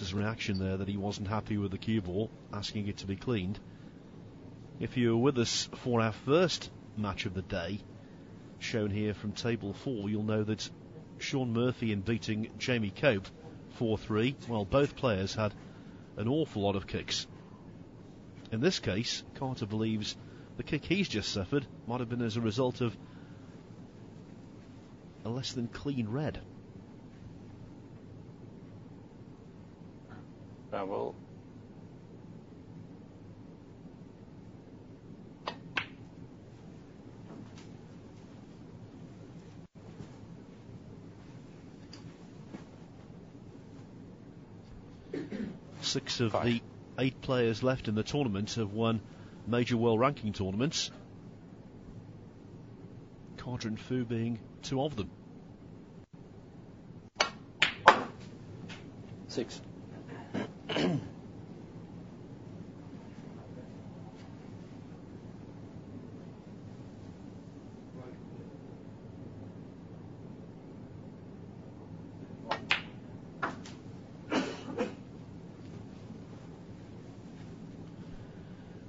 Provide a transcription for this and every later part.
Carter's reaction there, that he wasn't happy with the cue ball, asking it to be cleaned. If you were with us for our first match of the day, shown here from table 4, you'll know that Sean Murphy in beating Jamie Cope 4-3, well, both players had an awful lot of kicks. In this case, Carter believes the kick he's just suffered might have been as a result of a less than clean red. Well, six of the 8 players left in the tournament have won major world ranking tournaments, Carter and Fu being 2 of them. 6.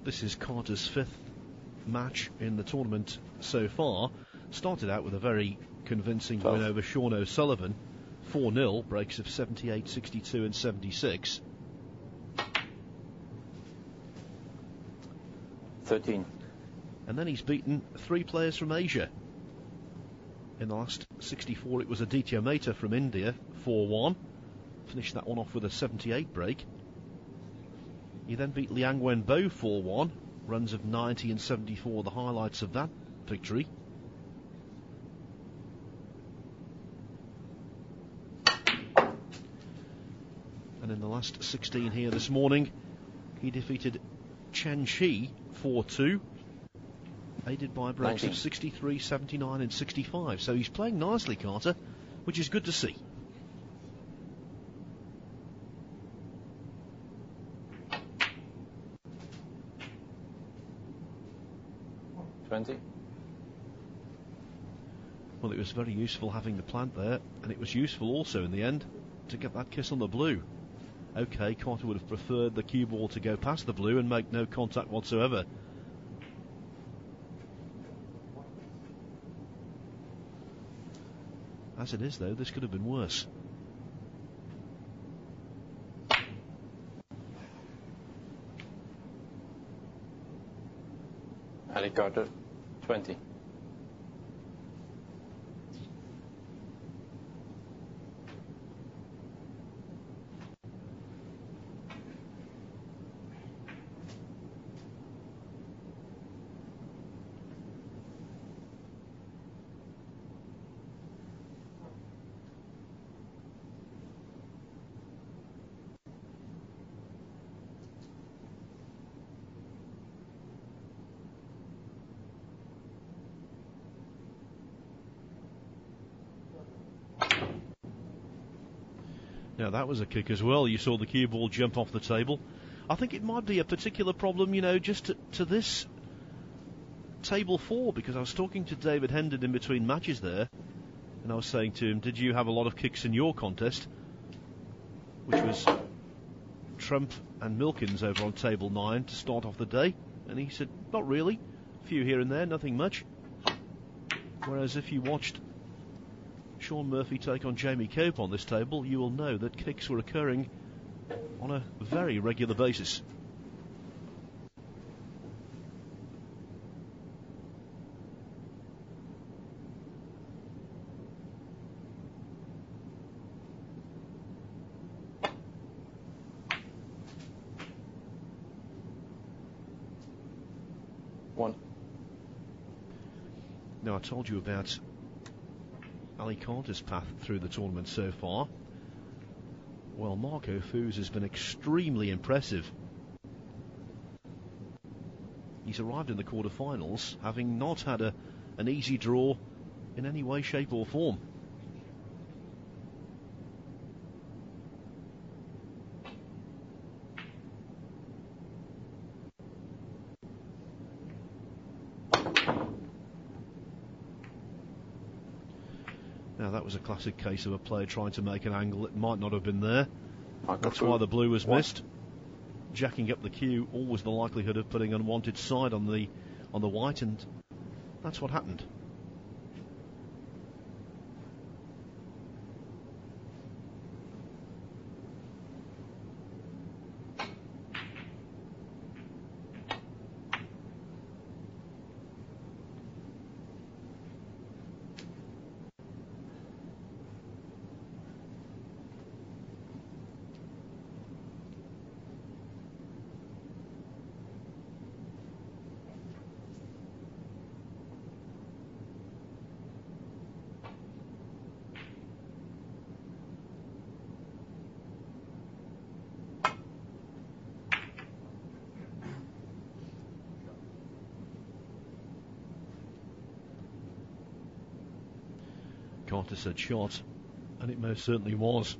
This is Carter's 5th match in the tournament so far. Started out with a very convincing win over Sean O'Sullivan, 4-0, breaks of 78, 62 and 76. 13. And then he's beaten 3 players from Asia. In the last 64 it was Aditya Mehta from India, 4-1. Finished that one off with a 78 break. He then beat Liang Wenbo 4-1. Runs of 90 and 74, the highlights of that victory. And in the last 16 here this morning, he defeated Chen Chi 4-2, aided by breaks 19. of 63, 79 and 65. So he's playing nicely, Carter, which is good to see. 20. Well, it was very useful having the plant there, and it was useful also in the end to get that kiss on the blue. OK, Carter would have preferred the cue ball to go past the blue and make no contact whatsoever. As it is, though, this could have been worse. Ali Carter, 20. Now that was a kick as well. You saw the cue ball jump off the table. I think it might be a particular problem, you know, just to this table 4, because I was talking to David Hendon in between matches there, and I was saying to him, did you have a lot of kicks in your contest? Which was Trump and Milkins over on table 9 to start off the day. And he said, not really. A few here and there, nothing much. Whereas if you watched Sean Murphy take on Jamie Cope on this table, you will know that kicks were occurring on a very regular basis. Now, I told you about Ali Carter's path through the tournament so far. Well, Marco Fu's has been extremely impressive. He's arrived in the quarterfinals having not had an easy draw in any way, shape or form. Now that was a classic case of a player trying to make an angle that might not have been there. That's why the blue was missed. Jacking up the cue, always the likelihood of putting unwanted side on the white, and that's what happened. Carter said shot, and it most certainly was.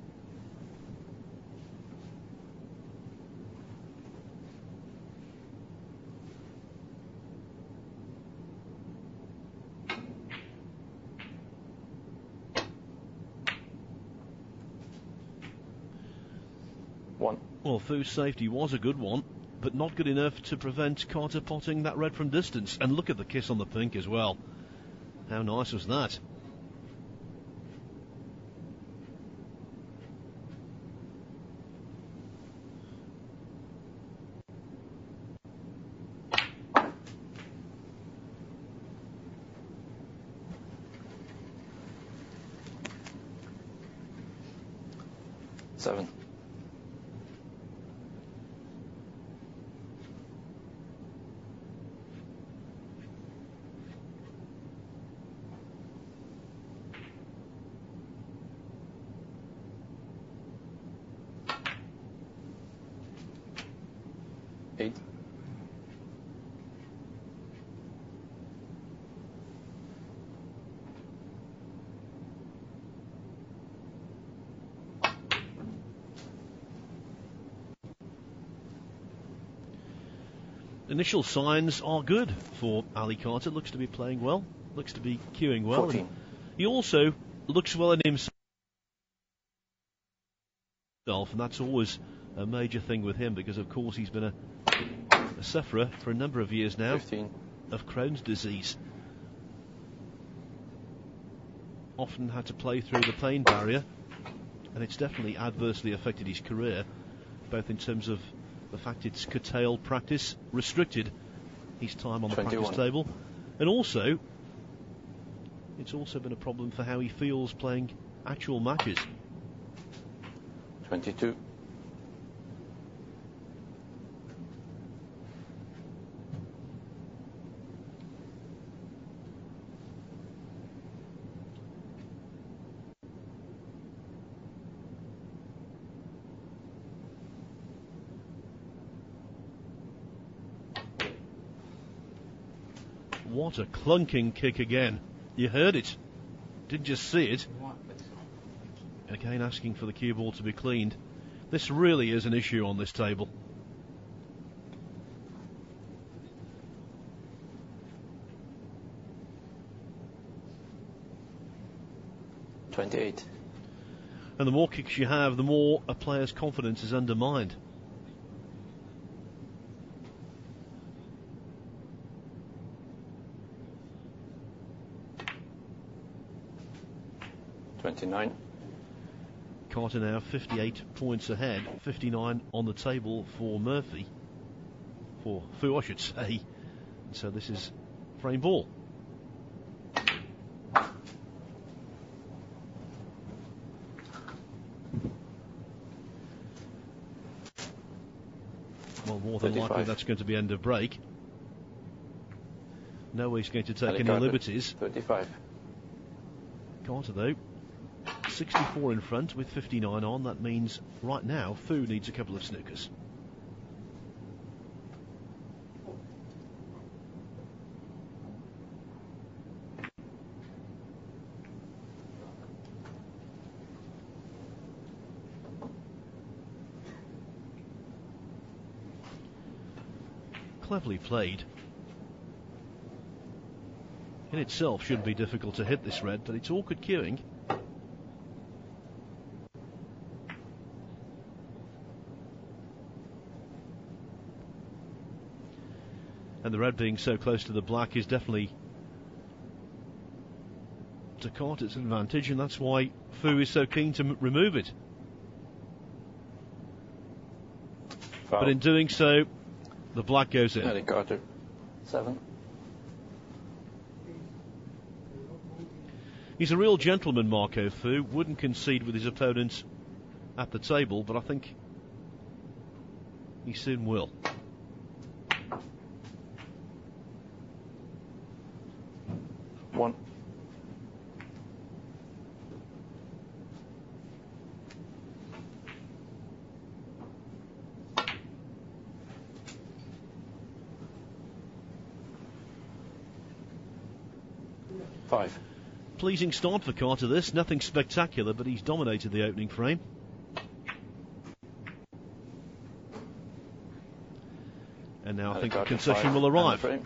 One. Well, Fu's safety was a good one, but not good enough to prevent Carter potting that red from distance. And look at the kiss on the pink as well. How nice was that? Seven. Eight. Initial signs are good for Ali Carter. Looks to be playing well. Looks to be cueing well. 14. He also looks well in himself, and that's always a major thing with him because, of course, he's been a sufferer for a number of years now 15. of Crohn's disease. Often had to play through the pain barrier, and it's definitely adversely affected his career, both in terms of the fact it's curtailed practice, restricted his time on the 21. practice table, and also it's also been a problem for how he feels playing actual matches. 22. What a clunking kick again. You heard it. Didn't just see it. Again asking for the cue ball to be cleaned. This really is an issue on this table. $28. And the more kicks you have, the more a player's confidence is undermined. $29. Carter now 58 points ahead, 59 on the table for Murphy. For Fu, I should say. So this is frame ball. Well, more than 35. likely that's going to be end of break. No way he's going to take Ali any Carter, liberties. 35. Carter, though, 64 in front with 59 on. That means right now Fu needs a couple of snookers. Cleverly played. In itself shouldn't be difficult to hit this red, but it's awkward cueing. And the red being so close to the black is definitely to Carter's advantage, and that's why Fu is so keen to remove it. Foul. But in doing so, the black goes in. Ali Carter, 7. He's a real gentleman, Marco Fu. Wouldn't concede with his opponent at the table, but I think he soon will. One. Five. Pleasing start for Carter this, nothing spectacular, but he's dominated the opening frame. And now I think the concession will arrive.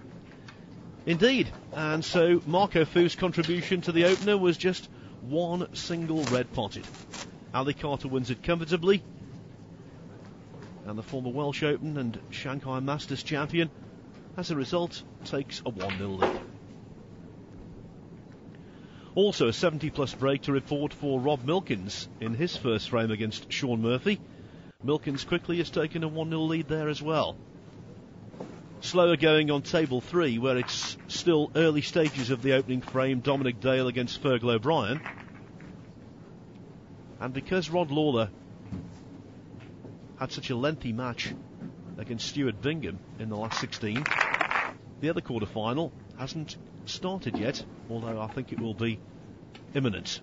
Indeed, and so Marco Fu's contribution to the opener was just one single red potted. Ali Carter wins it comfortably, and the former Welsh Open and Shanghai Masters champion, as a result, takes a 1-0 lead. Also a 70-plus break to report for Rob Milkins in his first frame against Sean Murphy. Milkins quickly has taken a 1-0 lead there as well. Slower going on table 3, where it's still early stages of the opening frame. Dominic Dale against Fergal O'Brien. And because Rod Lawler had such a lengthy match against Stuart Bingham in the last 16, the other quarter-final hasn't started yet, although I think it will be imminent.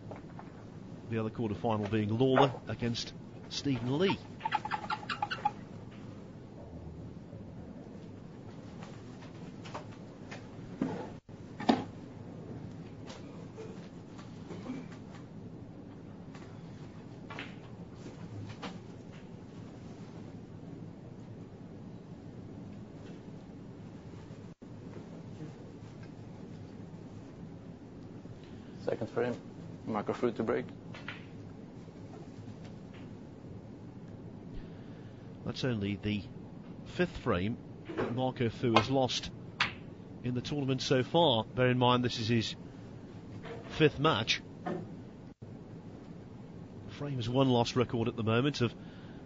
The other quarter-final being Lawler against Stephen Lee. Second frame, Marco Fu to break. That's only the 5th frame that Marco Fu has lost in the tournament so far. Bear in mind this is his 5th match. Frame's one loss record at the moment of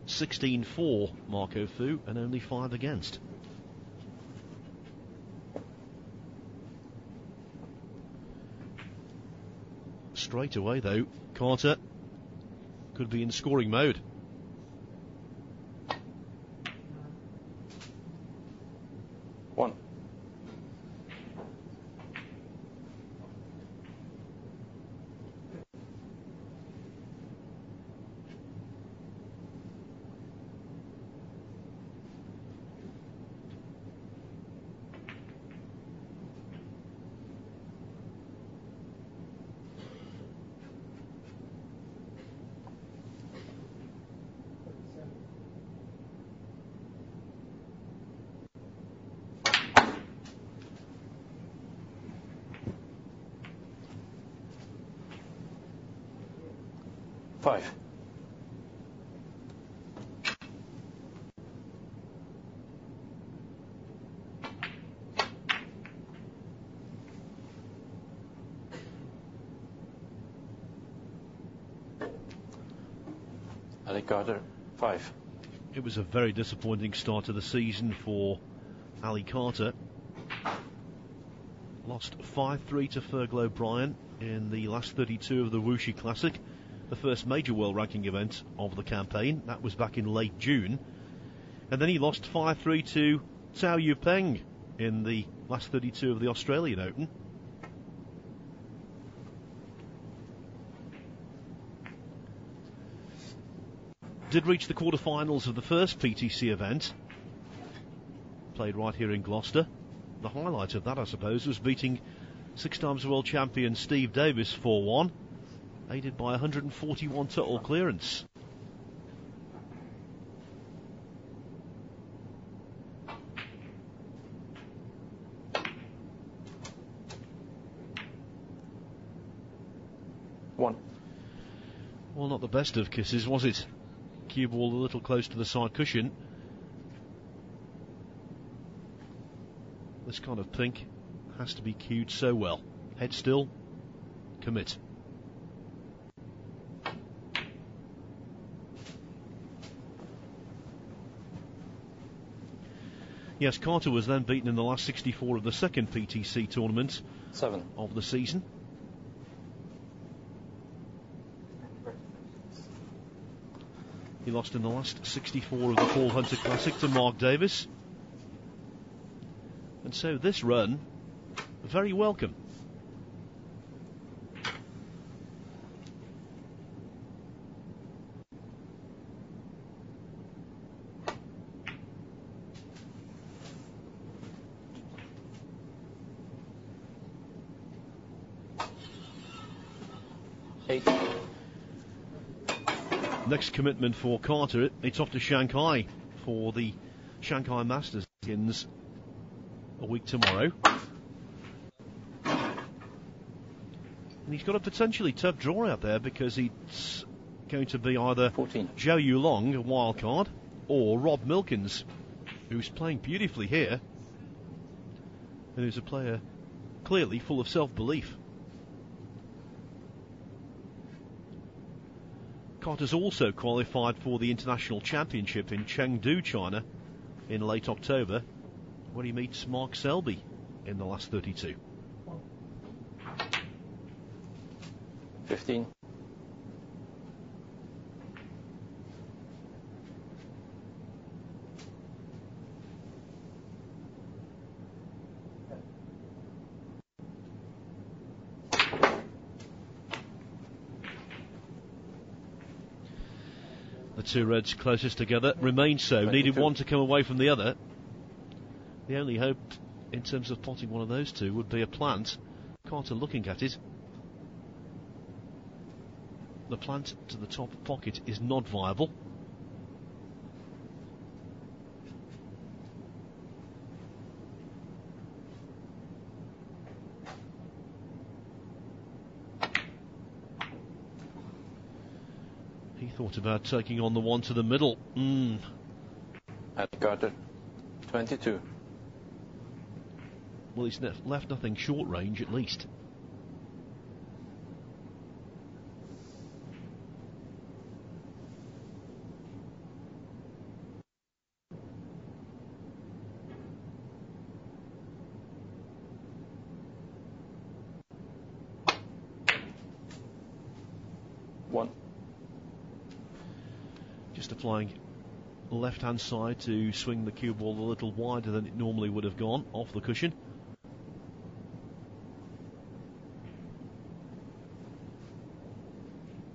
16 for Marco Fu and only 5 against. Straight away, though, Carter could be in scoring mode. One. Five. Ali Carter, 5. It was a very disappointing start to the season for Ali Carter. Lost 5-3 to Fergal O'Brien in the last 32 of the Wuxi Classic, the first major world ranking event of the campaign. That was back in late June. And then he lost 5-3 to Tao Yupeng in the last 32 of the Australian Open. Did reach the quarterfinals of the first PTC event, played right here in Gloucester. The highlight of that, I suppose, was beating 6 times world champion Steve Davis 4-1, aided by 141 total clearance. One. Well, not the best of kisses, was it? Cue ball a little close to the side cushion. This kind of pink has to be cued so well. Head still, commit. Yes, Carter was then beaten in the last 64 of the second PTC tournament 7 of the season. He lost in the last 64 of the Paul Hunter Classic to Mark Davis. And so this run, very welcome. Next commitment for Carter, it's off to Shanghai for the Shanghai Masters begins a week tomorrow. And he's got a potentially tough draw out there because it's going to be either 14. Zhou Yulong, a wild card, or Rob Milkins, who's playing beautifully here, and who's a player clearly full of self-belief. Carter's also qualified for the International Championship in Chengdu, China in late October, when he meets Mark Selby in the last 32. 15. The two reds closest together remain so. 22. Needed one to come away from the other. The only hope in terms of potting one of those two would be a plant. Carter looking at it. The plant to the top pocket is not viable. He thought about taking on the one to the middle. At Carter, 22. Well, he's left nothing short range at least. Just applying left hand side to swing the cue ball a little wider than it normally would have gone off the cushion.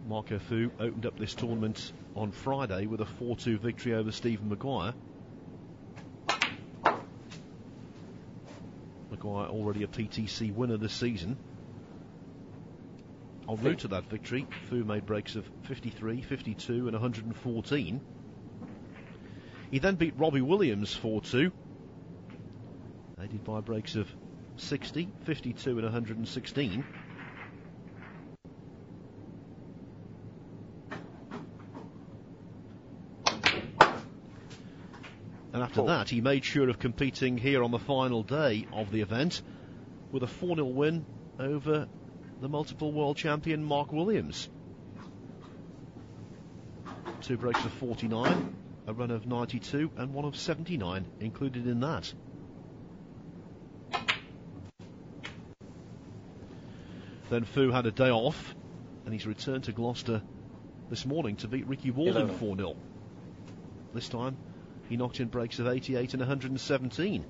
Marco Fu opened up this tournament on Friday with a 4-2 victory over Stephen Maguire. Maguire already a PTC winner this season. En route to that victory, Fu made breaks of 53, 52 and 114. He then beat Robbie Williams 4-2, aided by breaks of 60, 52 and 116. And after that, he made sure of competing here on the final day of the event with a 4-0 win over the multiple world champion Mark Williams. 2 breaks of 49, a run of 92 and one of 79 included in that. Then Fu had a day off and he's returned to Gloucester this morning to beat Ricky Walden 4-0. This time he knocked in breaks of 88 and 117.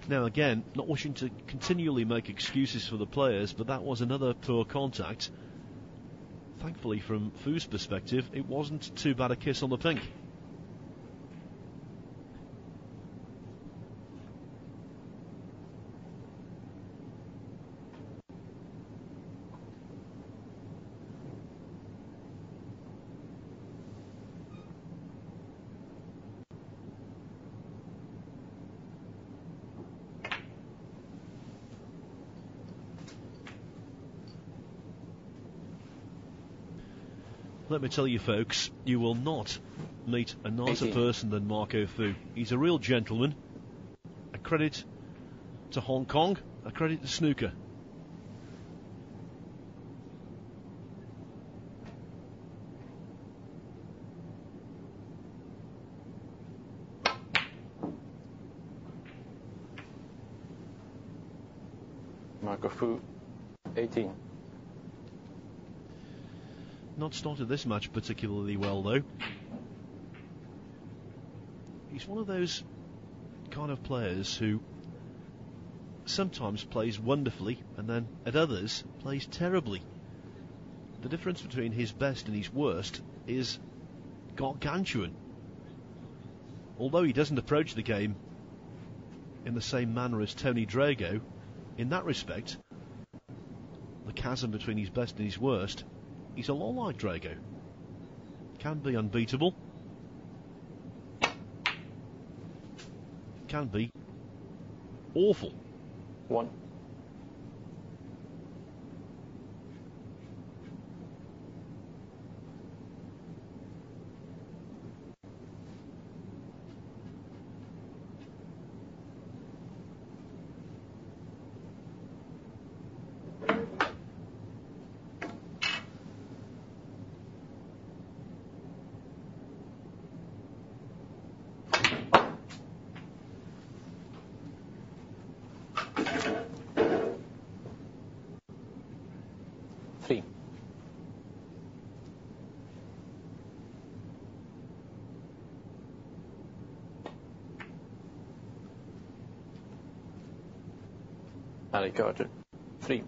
Now again, not wishing to continually make excuses for the players, but that was another poor contact. Thankfully, from Fu's perspective, it wasn't too bad a kiss on the pink. Let me tell you, folks, you will not meet a nicer 18. person than Marco Fu. He's a real gentleman. A credit to Hong Kong, a credit to snooker. Marco Fu, 18. Not started this match particularly well, though. He's one of those kind of players who sometimes plays wonderfully and then at others plays terribly. The difference between his best and his worst is gargantuan. Although he doesn't approach the game in the same manner as Tony Drago, in that respect, the chasm between his best and his worst, he's a lot like Drago. Can be unbeatable. Can be awful. 1. Ali Carter, 3.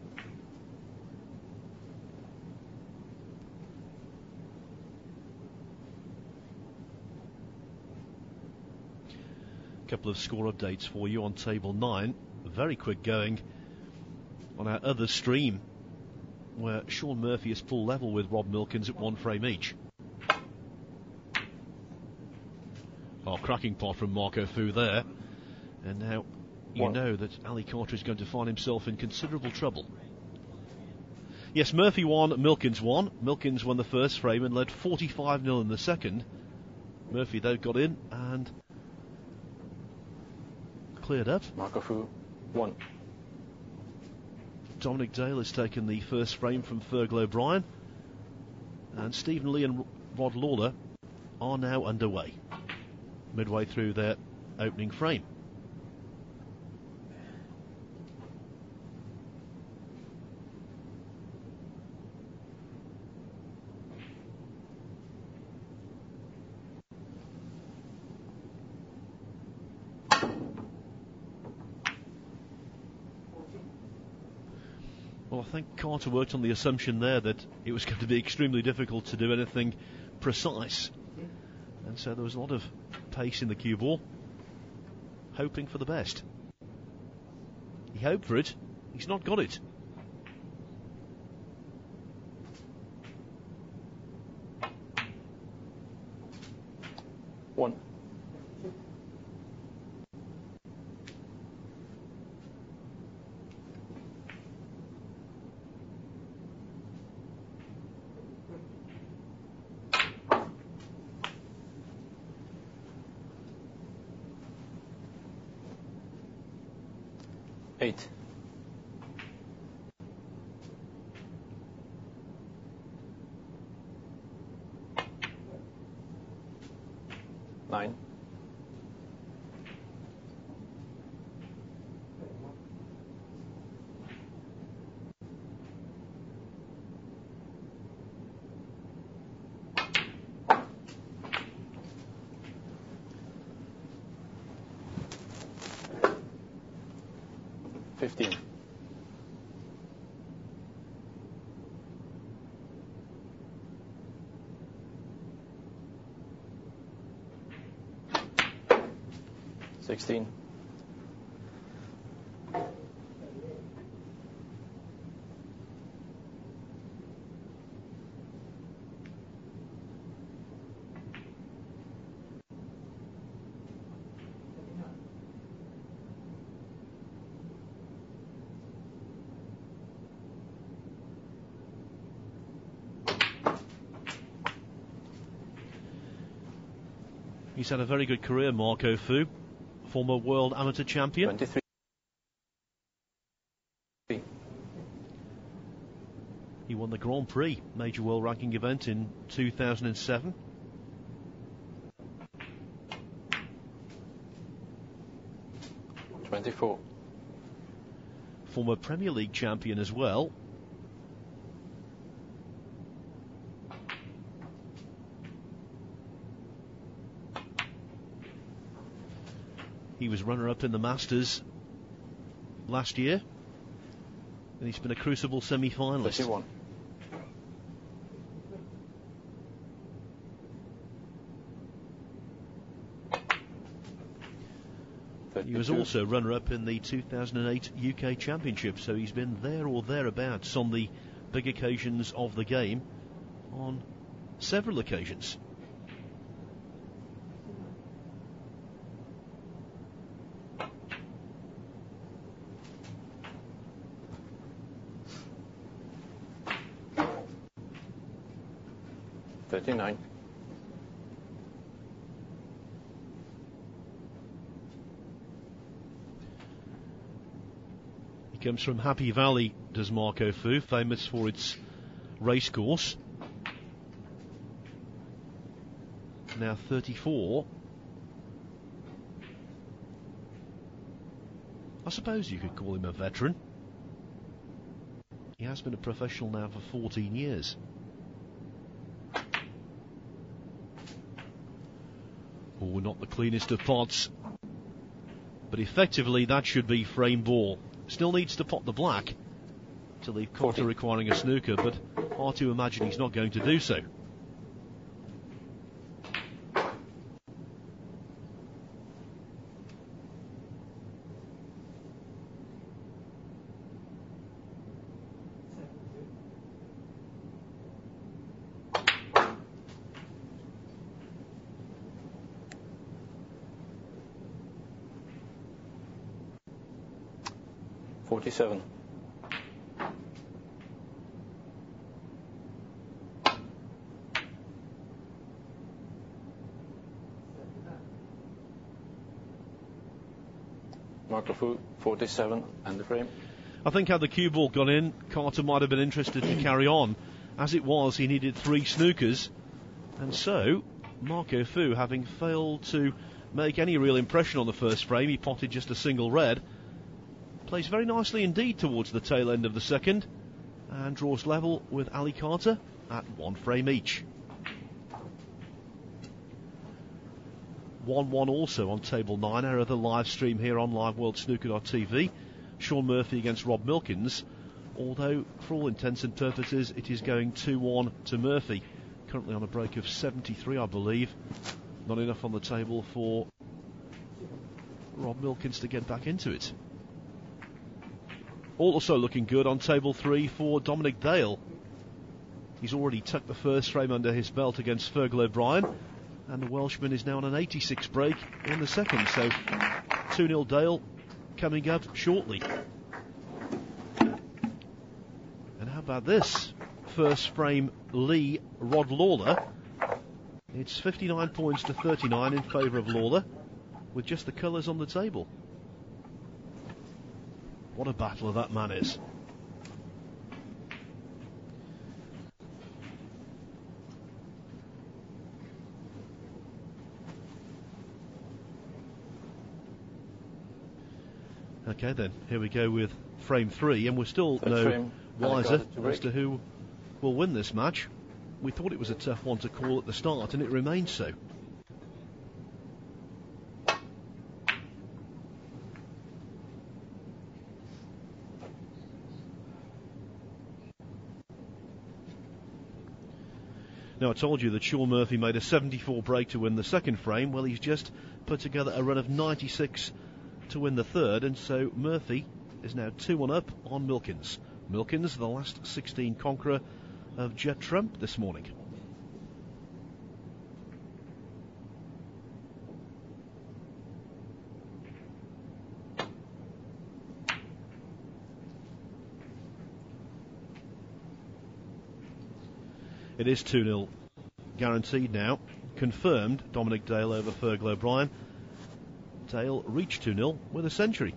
Couple of score updates for you on table 9. Very quick going on our other stream, where Sean Murphy is full level with Rob Milkins at 1 frame each. Oh, cracking pot from Marco Fu there. And now you know that Ali Carter is going to find himself in considerable trouble. Yes, Murphy won, Milkins won. Milkins won the first frame and led 45-0 in the second. Murphy, though, got in and cleared up. Marco Fu, 1. Dominic Dale has taken the first frame from Fergal O'Brien. And Stephen Lee and Rod Lawler are now underway, midway through their opening frame. Well, I think Carter worked on the assumption there that it was going to be extremely difficult to do anything precise. And so there was a lot of pace in the cue ball, hoping for the best. He hoped for it, he's not got it. One. Eight. 9. 15. 16. He's had a very good career, Marco Fu, former world amateur champion. 23. He won the Grand Prix major world ranking event in 2007. $24. Former Premier League champion as well. He was runner-up in the Masters last year, and he's been a Crucible semi-finalist. 31. He was also runner-up in the 2008 UK Championship, so he's been there or thereabouts on the big occasions of the game on several occasions. $39. He comes from Happy Valley, does Marco Fu, famous for its racecourse. Now 34. I suppose you could call him a veteran. He has been a professional now for 14 years. Oh, not the cleanest of pots. But effectively that should be frame ball. Still needs to pot the black to leave Carter requiring a snooker, but hard to imagine he's not going to do so. $47. Marco Fu, 47, and the frame. I think had the cue ball gone in, Carter might have been interested to carry on. As it was, he needed 3 snookers, and so Marco Fu, having failed to make any real impression on the first frame, he potted just a single red. Plays very nicely indeed towards the tail end of the second and draws level with Ali Carter at 1 frame each. 1-1 also on table 9, our other live stream here on liveworldsnooker.tv. Sean Murphy against Rob Milkins, although for all intents and purposes it is going 2-1 to Murphy, currently on a break of 73 I believe. Not enough on the table for Rob Milkins to get back into it. Also looking good on table 3 for Dominic Dale. He's already tucked the first frame under his belt against Fergal O'Brien, and the Welshman is now on an 86 break in the second, so 2-0 Dale coming up shortly. And how about this? First frame Lee Rod Lawler. It's 59 points to 39 in favour of Lawler, with just the colours on the table. What a battler that man is. Okay then, here we go with frame 3, and we're still no wiser as to who will win this match. We thought it was a tough one to call at the start, and it remains so. Now, I told you that Sean Murphy made a 74 break to win the second frame. Well, he's just put together a run of 96 to win the third, and so Murphy is now 2-1 up on Milkins. Milkins, the last 16 conqueror of Jet Trump this morning. It is 2-0 guaranteed now confirmed Dominic Dale over Fergal O'Brien. Dale reached 2-0 with a century.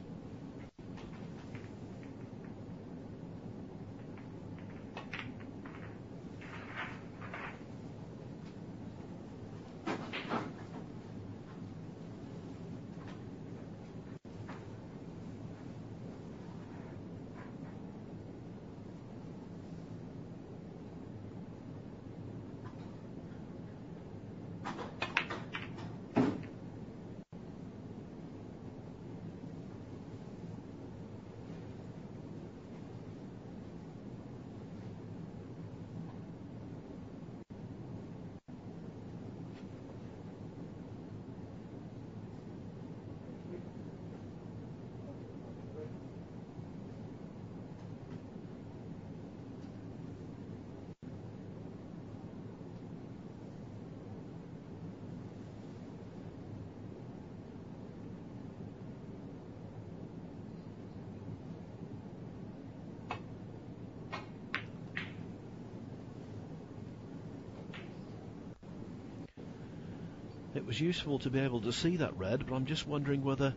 It was useful to be able to see that red, but I'm just wondering whether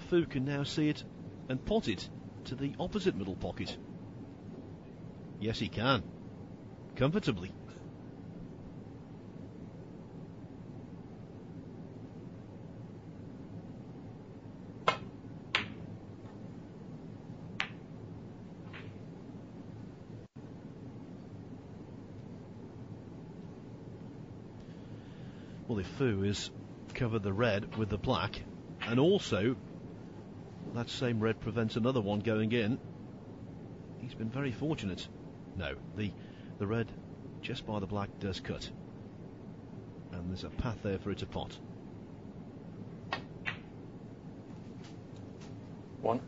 Fu can now see it and pot it to the opposite middle pocket. Yes, he can. Comfortably. Well, if Fu has covered the red with the black, and also that same red prevents another one going in, he's been very fortunate. No, the red just by the black does cut, and there's a path there for it to pot. 1.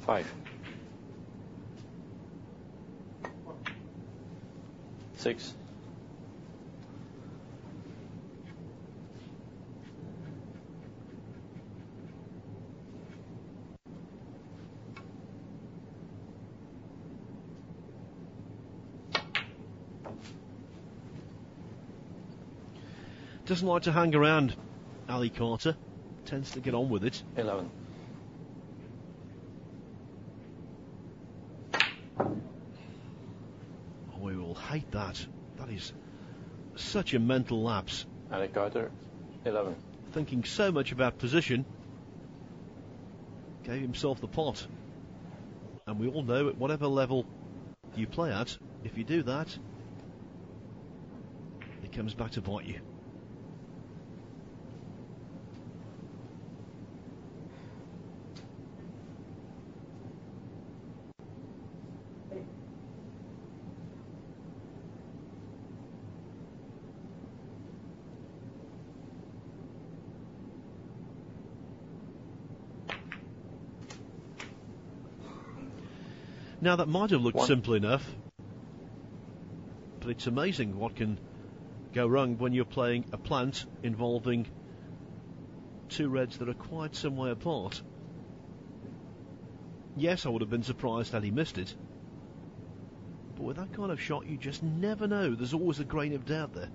Five. 6. 'Doesn't like to hang around, Ali Carter. Tends to get on with it. 11. We will hate that. That is such a mental lapse. Ali Carter, 11. Thinking so much about position, gave himself the pot. And we all know at whatever level you play at, if you do that, it comes back to bite you. Now that might have looked simple enough, but it's amazing what can go wrong when you're playing a plant involving two reds that are quite some way apart. Yes, I would have been surprised had he missed it, but with that kind of shot you just never know. There's always a grain of doubt there.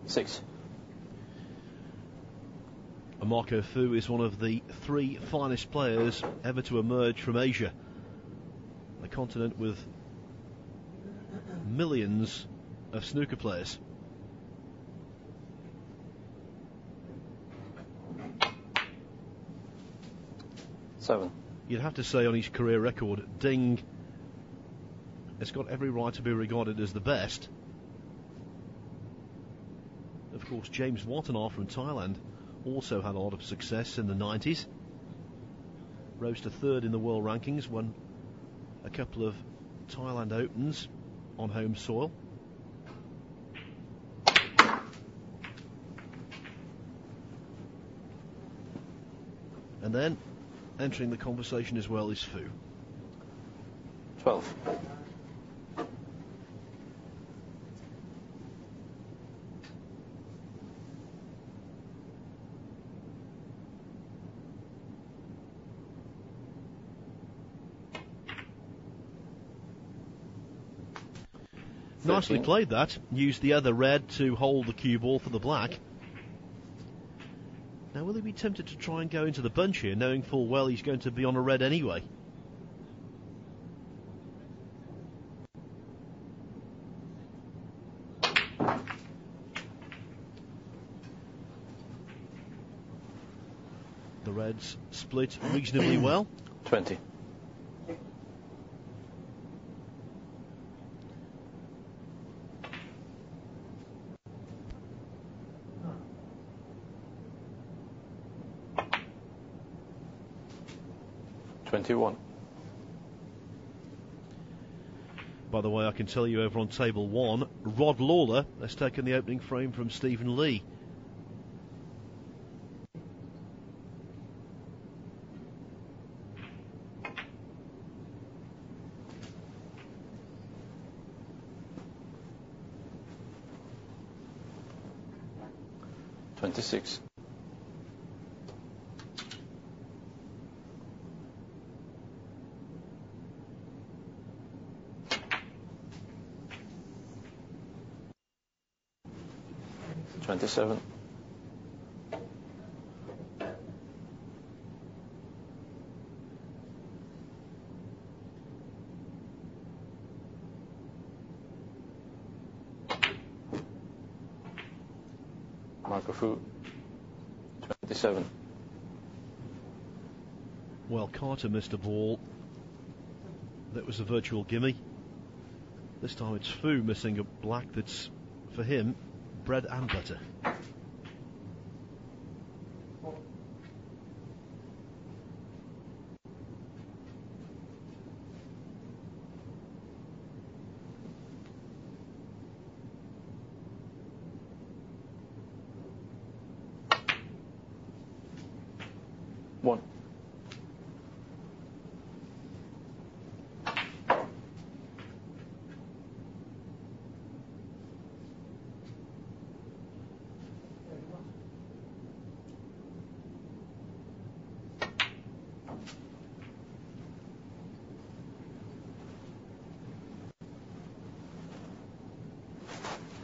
Six. Marco Fu is one of the three finest players ever to emerge from Asia, a continent with millions of snooker players. Seven. You'd have to say on his career record, Ding has got every right to be regarded as the best. Of course, James Watanabe from Thailand also had a lot of success in the 90s. rose to third in the world rankings, won a couple of Thailand Opens on home soil. And then, entering the conversation as well is Fu. 12. Nicely played that. Used the other red to hold the cue ball for the black. Now will he be tempted to try and go into the bunch here, knowing full well he's going to be on a red anyway? The reds split reasonably well. 20. By the way, I can tell you over on table 1, Rod Lawler has taken the opening frame from Stephen Lee. $26. $27. Marco Fu. 27. Well, Carter missed a ball. That was a virtual gimme. This time it's Fu missing a black that's, for him, bread and butter. One.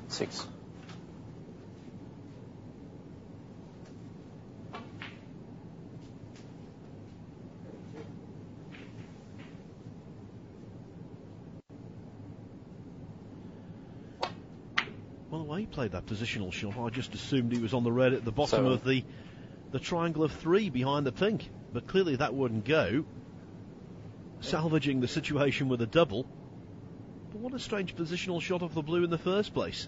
Six. Well, the way he played that positional shot, I just assumed he was on the red at the bottom of the triangle of 3 behind the pink. But clearly that wouldn't go. Salvaging the situation with a double. But what a strange positional shot of the blue in the first place.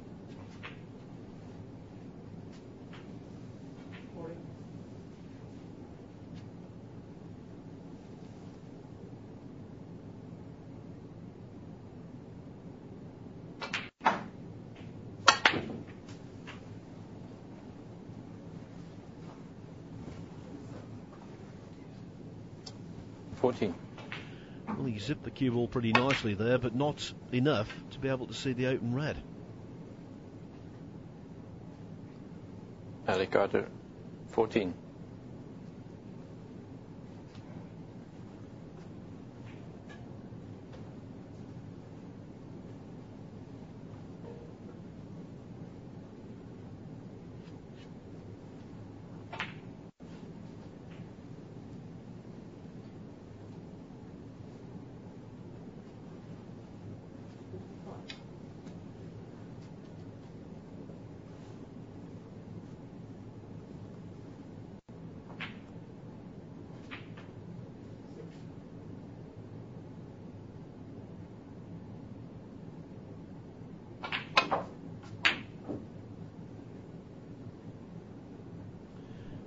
Well, he zipped the cue ball pretty nicely there, but not enough to be able to see the open red. Ali Carter, 14.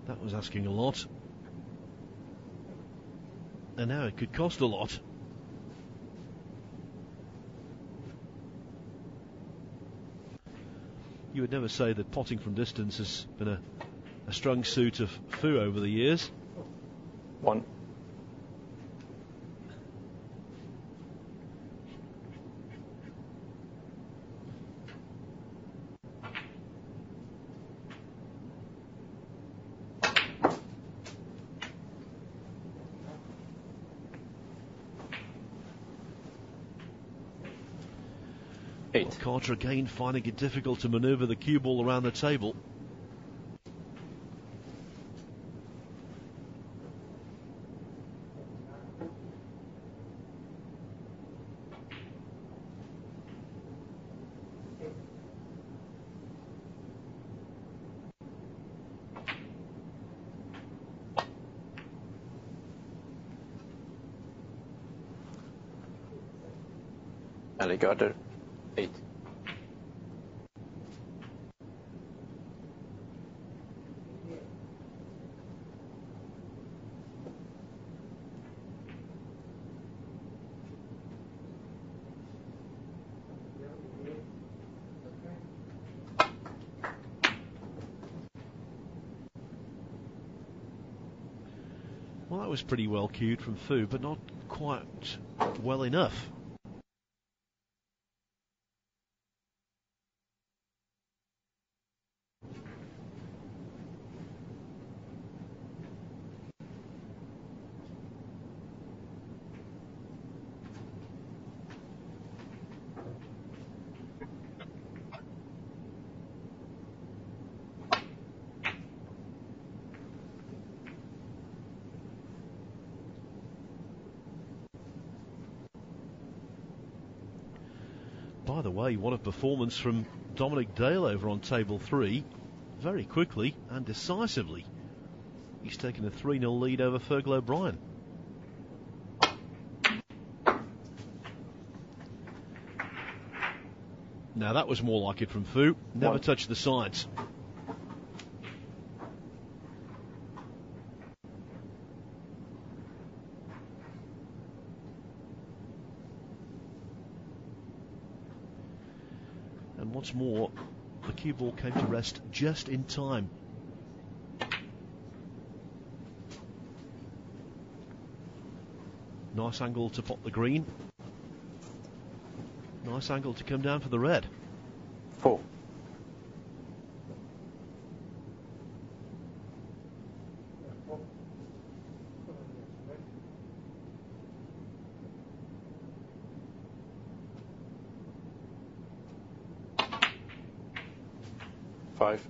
That was asking a lot. And now it could cost a lot. You would never say that potting from distance has been a strong suit of Fu over the years. 1. Well, Carter again finding it difficult to manoeuvre the cue ball around the table. Alligator, 8. Well, that was pretty well cued from Fu, but not quite well enough. By the way, what a performance from Dominic Dale over on table 3. Very quickly and decisively, he's taken a 3-0 lead over Fergal O'Brien. Now that was more like it from Fu. Never touched the sides. And what's more, the cue ball came to rest just in time. Nice angle to pot the green. Nice angle to come down for the red. 4. Five.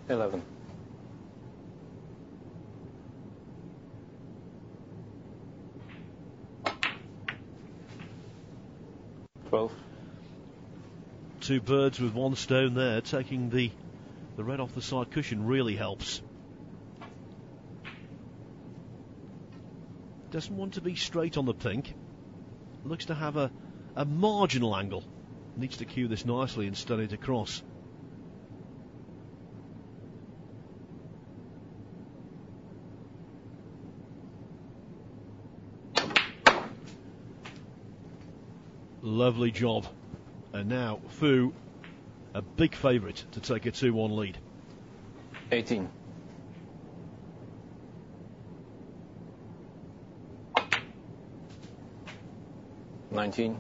$11. 12. 2 birds with 1 stone there. Taking the red off the side cushion really helps. Doesn't want to be straight on the pink. Looks to have a marginal angle. Needs to cue this nicely and stun it across. Lovely job. And now Fu, a big favourite to take a 2-1 lead. 18. 19.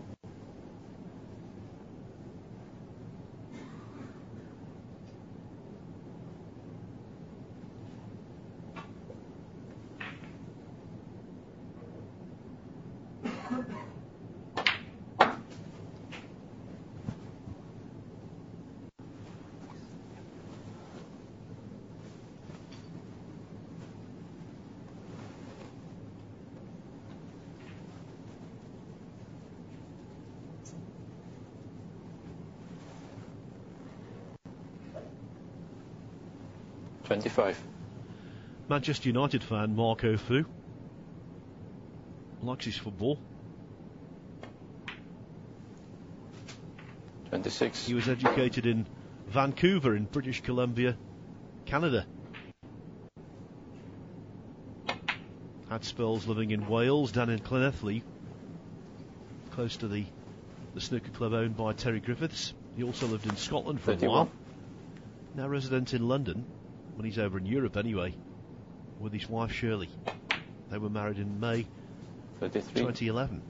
25. Manchester United fan Marco Fu likes his football. 26. He was educated in Vancouver in British Columbia, Canada. Had spells living in Wales, down in Llanelli, close to the snooker club owned by Terry Griffiths. He also lived in Scotland for 31. a while. Now resident in London, when he's over in Europe anyway, with his wife Shirley. They were married in May 33. 2011.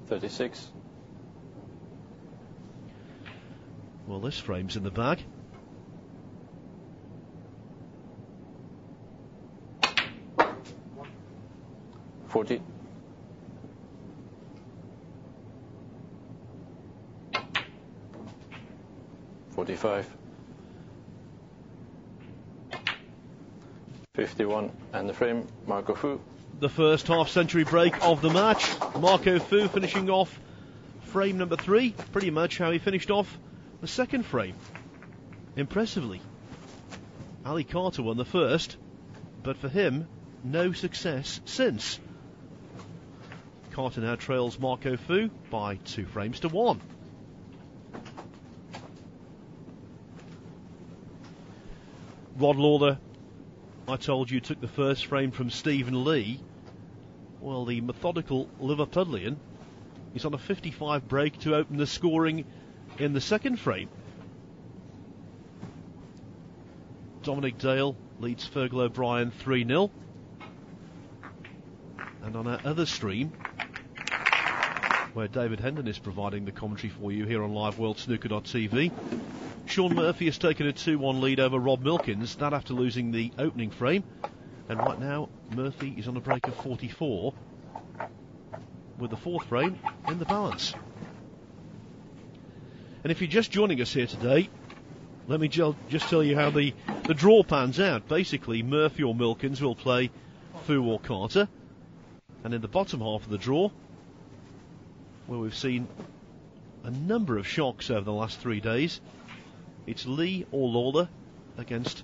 $36. Well, this frame's in the bag. $40. $45. 51. And the frame, Marco Fu. The first half-century break of the match. Marco Fu finishing off frame number 3, pretty much how he finished off the second frame. Impressively. Ali Carter won the first, but for him, no success since. Carter now trails Marco Fu by 2 frames to 1. Rod Lawler, I told you, took the first frame from Stephen Lee. Well, the methodical Liverpudlian is on a 55 break to open the scoring in the second frame. Dominic Dale leads Fergal O'Brien 3-0. And on our other stream, where David Hendon is providing the commentary for you here on liveworldsnooker.tv, Sean Murphy has taken a 2-1 lead over Rob Milkins, that after losing the opening frame. And right now, Murphy is on a break of 44, with the fourth frame in the balance. And if you're just joining us here today, let me just tell you how the draw pans out. Basically, Murphy or Milkins will play Fu or Carter. And in the bottom half of the draw, where we've seen a number of shocks over the last 3 days, it's Lee or Lawler against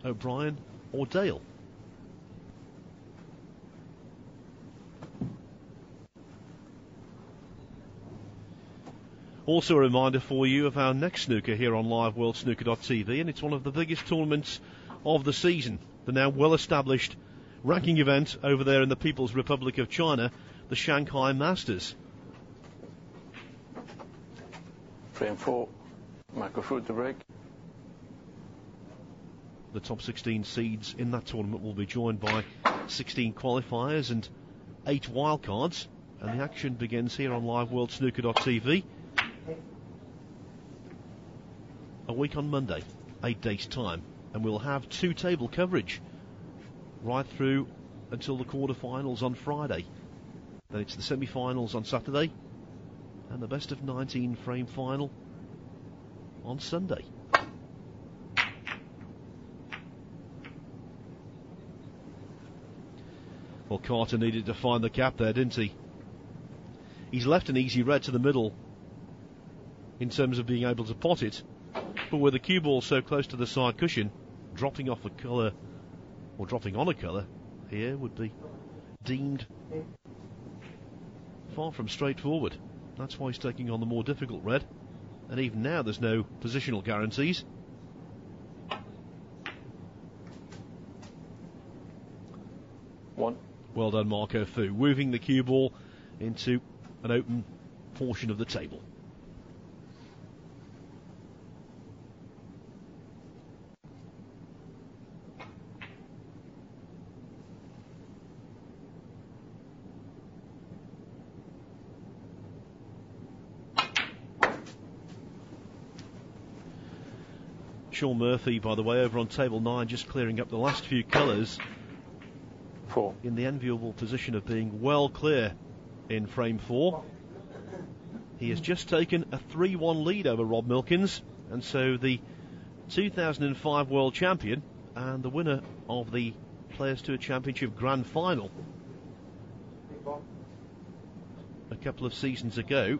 O'Brien or Dale. Also a reminder for you of our next snooker here on liveworldsnooker.tv, and it's one of the biggest tournaments of the season. The now well-established ranking event over there in the People's Republic of China, the Shanghai Masters. Frame 4, Marco Fu to break. The top 16 seeds in that tournament will be joined by 16 qualifiers and 8 wildcards, and the action begins here on liveworldsnooker.tv a week on Monday, 8 days' time, and we'll have 2 table coverage right through until the quarterfinals on Friday. Then it's the semi-finals on Saturday and the best of 19 frame final on Sunday. Well, Carter needed to find the gap there, didn't he? He's left an easy red to the middle in terms of being able to pot it, but with the cue ball so close to the side cushion, dropping off a colour, or dropping on a colour here would be deemed far from straightforward. That's why he's taking on the more difficult red, and even now there's no positional guarantees. One. Well done, Marco Fu, moving the cue ball into an open portion of the table. Sean Murphy, by the way, over on table 9, just clearing up the last few colours. 4. In the enviable position of being well clear in frame 4. He has just taken a 3-1 lead over Rob Milkins, and so the 2005 world champion and the winner of the Players Tour Championship Grand Final a couple of seasons ago,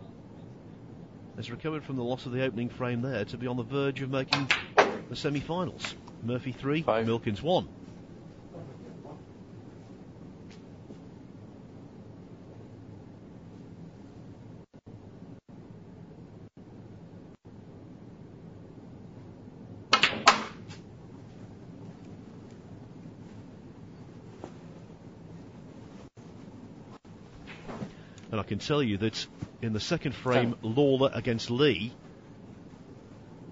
has recovered from the loss of the opening frame there to be on the verge of making the semi-finals. Murphy 3, Milkins 1. And I can tell you that in the second frame, Lawler against Lee,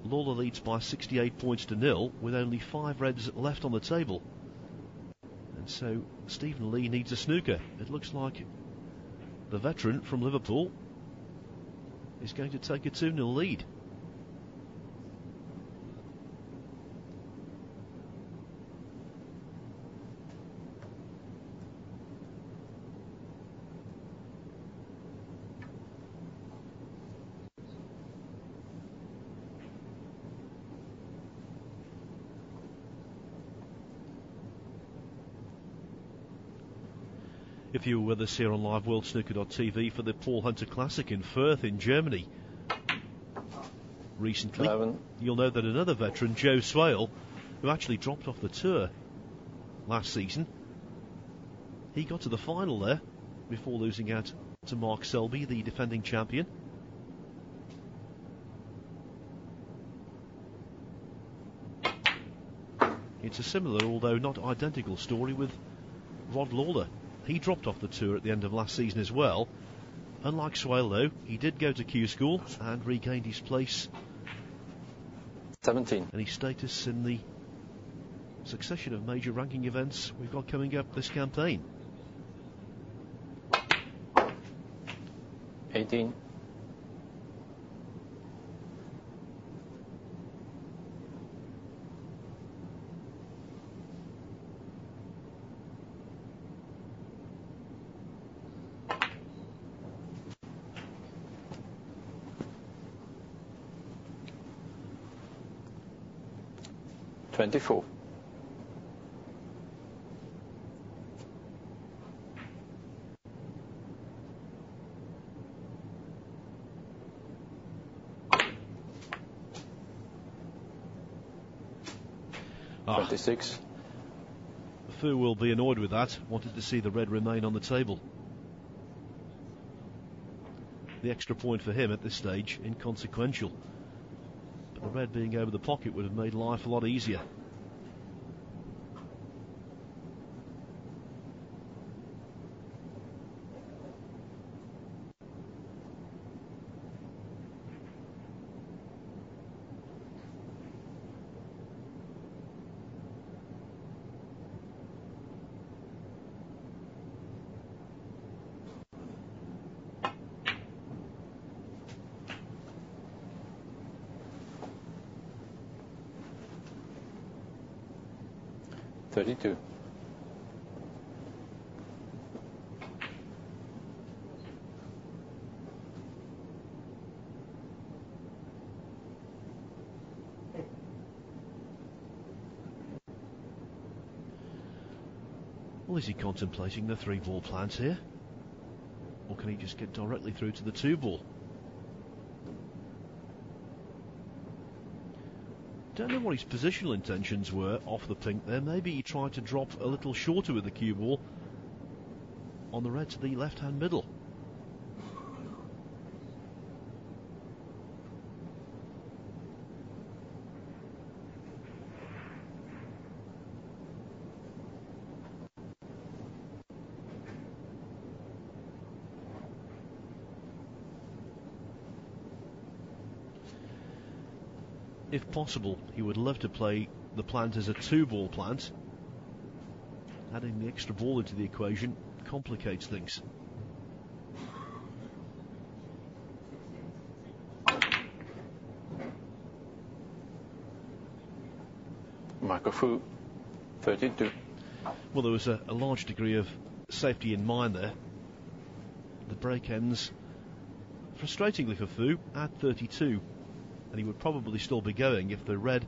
Lawler leads by 68 points to 0 with only 5 reds left on the table. And so Stephen Lee needs a snooker. It looks like the veteran from Liverpool is going to take a 2-0 lead. If you were with us here on LiveWorldSnooker.tv for the Paul Hunter Classic in Firth in Germany recently, 11. You'll know that another veteran, Joe Swale, who actually dropped off the tour last season, he got to the final there before losing out to Mark Selby, the defending champion. It's a similar, although not identical, story with Rod Lawler. He dropped off the tour at the end of last season as well. Unlike Swale, though, he did go to Q School and regained his place 17. and his status in the succession of major ranking events we've got coming up this campaign. 18. 24. Ah. 26. Fu will be annoyed with that. Wanted to see the red remain on the table. The extra point for him at this stage, inconsequential. But the red being over the pocket would have made life a lot easier. Thirty-two. Well, is he contemplating the 3-ball plant here? Or can he just get directly through to the 2-ball? Don't know what his positional intentions were off the pink there. Maybe he tried to drop a little shorter with the cue ball on the red to the left-hand middle. If possible, he would love to play the plant as a 2-ball plant. Adding the extra ball into the equation complicates things. Michael Fu, 32. Well, there was a large degree of safety in mind there. The break ends, frustratingly for Fu, at 32. And he would probably still be going if the red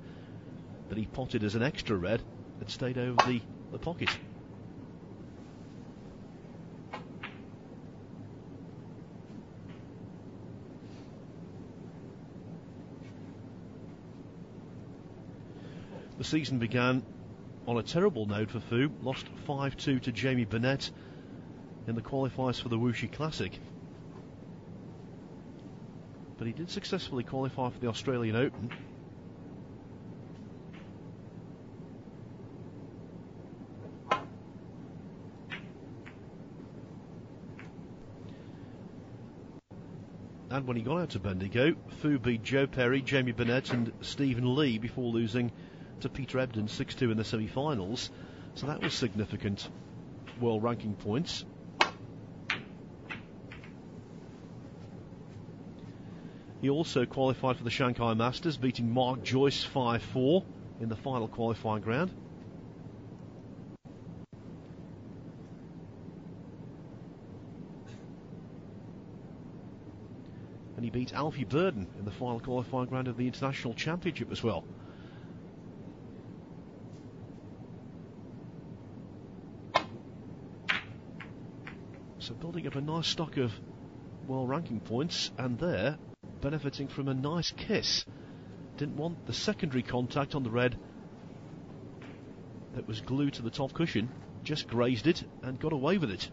that he potted as an extra red It stayed over the pocket. The season began on a terrible note for Fu. Lost 5-2 to Jamie Burnett in the qualifiers for the Wuxi Classic. But he did successfully qualify for the Australian Open. And when he got out to Bendigo, Fu beat Joe Perry, Jamie Burnett and Stephen Lee before losing to Peter Ebden 6-2 in the semi-finals. So that was significant world ranking points. He also qualified for the Shanghai Masters, beating Mark Joyce 5-4 in the final qualifying round. And he beat Alfie Burden in the final qualifying round of the International Championship as well. So building up a nice stock of world ranking points, and there benefiting from a nice kiss. Didn't want the secondary contact on the red that was glued to the top cushion, just grazed it and got away with it.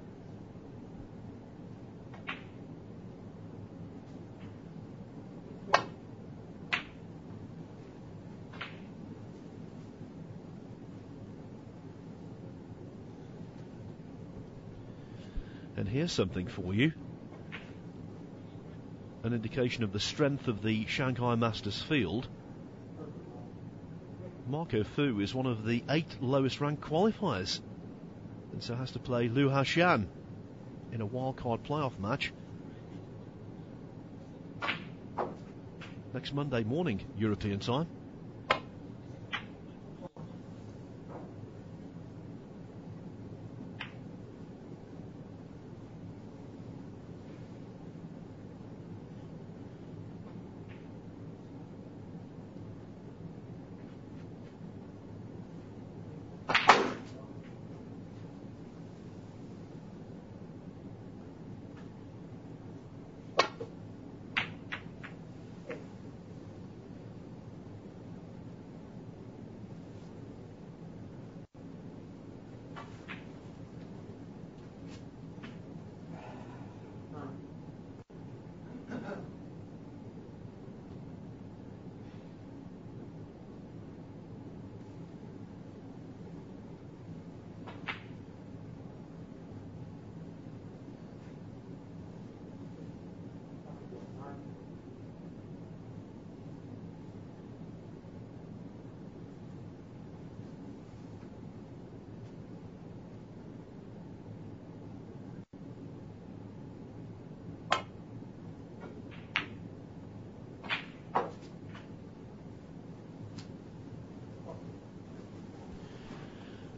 And here's something for you. An indication of the strength of the Shanghai Masters field. Marco Fu is one of the 8 lowest ranked qualifiers, and so has to play Liu Haxian in a wildcard playoff match next Monday morning, European time.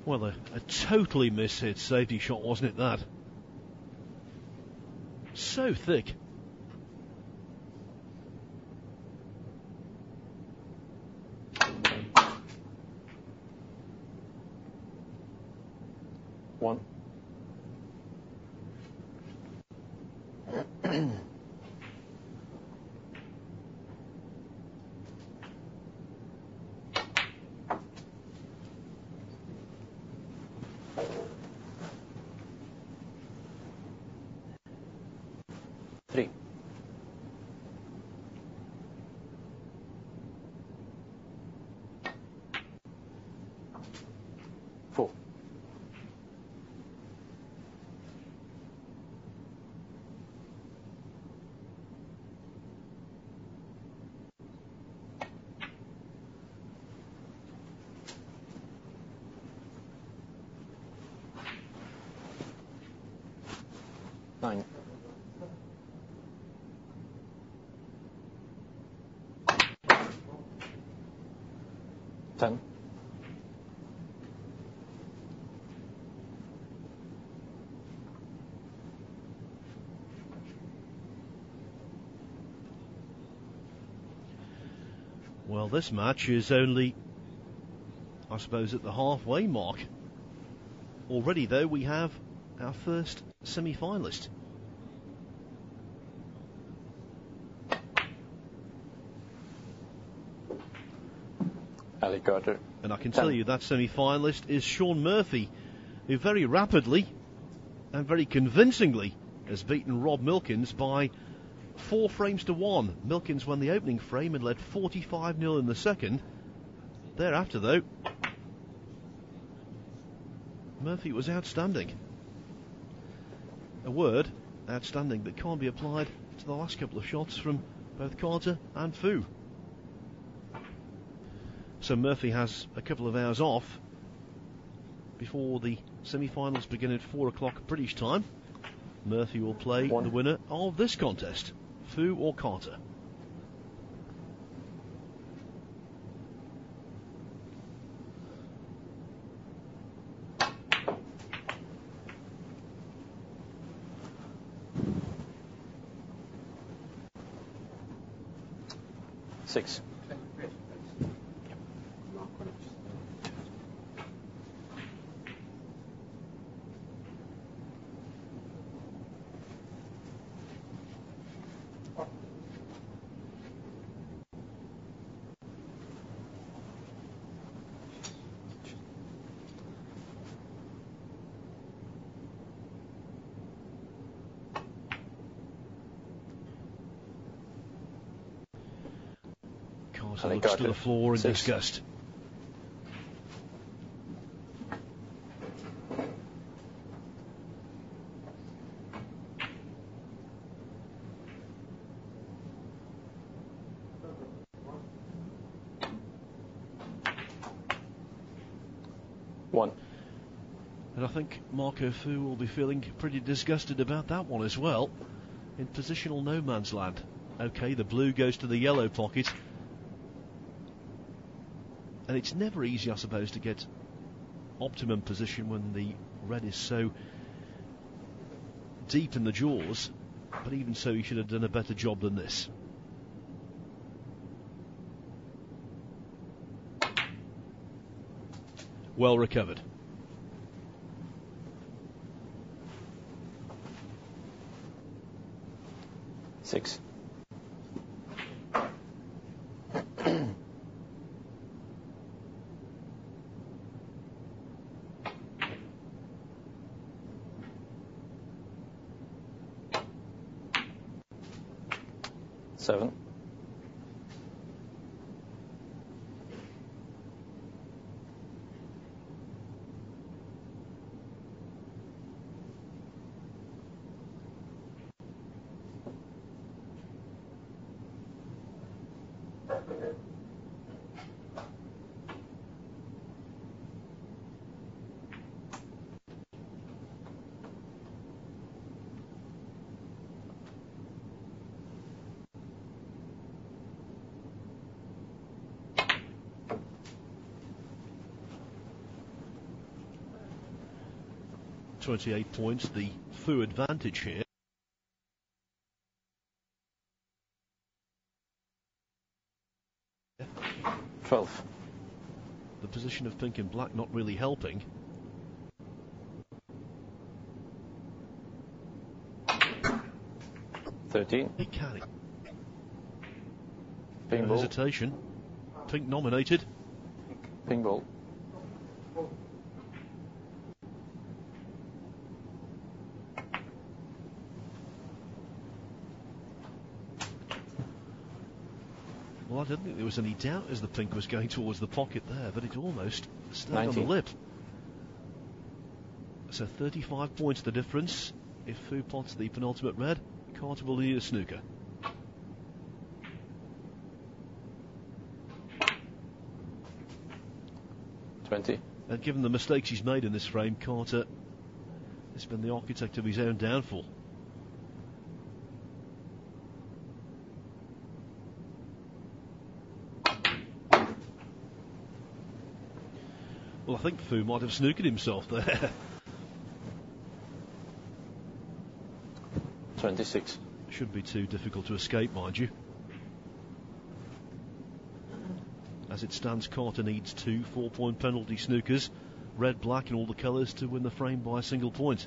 Well, a totally mishit safety shot, wasn't it, that? So thick. One. Three. Four. Nine. 10. Well, this match is only, I I suppose, at the halfway mark. Already, though, we have our first semi-finalist. Ali Carter. And I can tell you that semi-finalist is Shaun Murphy, who very rapidly and very convincingly has beaten Rob Milkins by 4 frames to 1. Milkins won the opening frame and led 45-0 in the second. Thereafter, though, Murphy was outstanding. A word, outstanding, that can't be applied to the last couple of shots from both Carter and Fu. So Murphy has a couple of hours off before the semi-finals begin at 4 o'clock British time. Murphy will play the winner of this contest, Fu or Carter. Six. Carter looks to the floor in disgust. One. And I think Marco Fu will be feeling pretty disgusted about that one as well. In positional no man's land. Okay, the blue goes to the yellow pocket. And it's never easy, I suppose, to get optimum position when the red is so deep in the jaws. But even so, he should have done a better job than this. Well recovered. Six. Seven. .28 points, the Fu advantage here. $12. The position of pink and black not really helping. $13. Hey, carry. Pink No ball. hesitation. Pink nominated. Pink ball. Well, I didn't think there was any doubt as the pink was going towards the pocket there, but it almost stayed 19. on the lip. So 35 points the difference. If Fu pots the penultimate red, Carter will lead a snooker. $20. And given the mistakes he's made in this frame, Carter has been the architect of his own downfall. Well, I think Fu might have snookered himself there. 26. Shouldn't be too difficult to escape, mind you. As it stands, Carter needs 2 4-point penalty snookers, red, black and all the colours, to win the frame by a single point.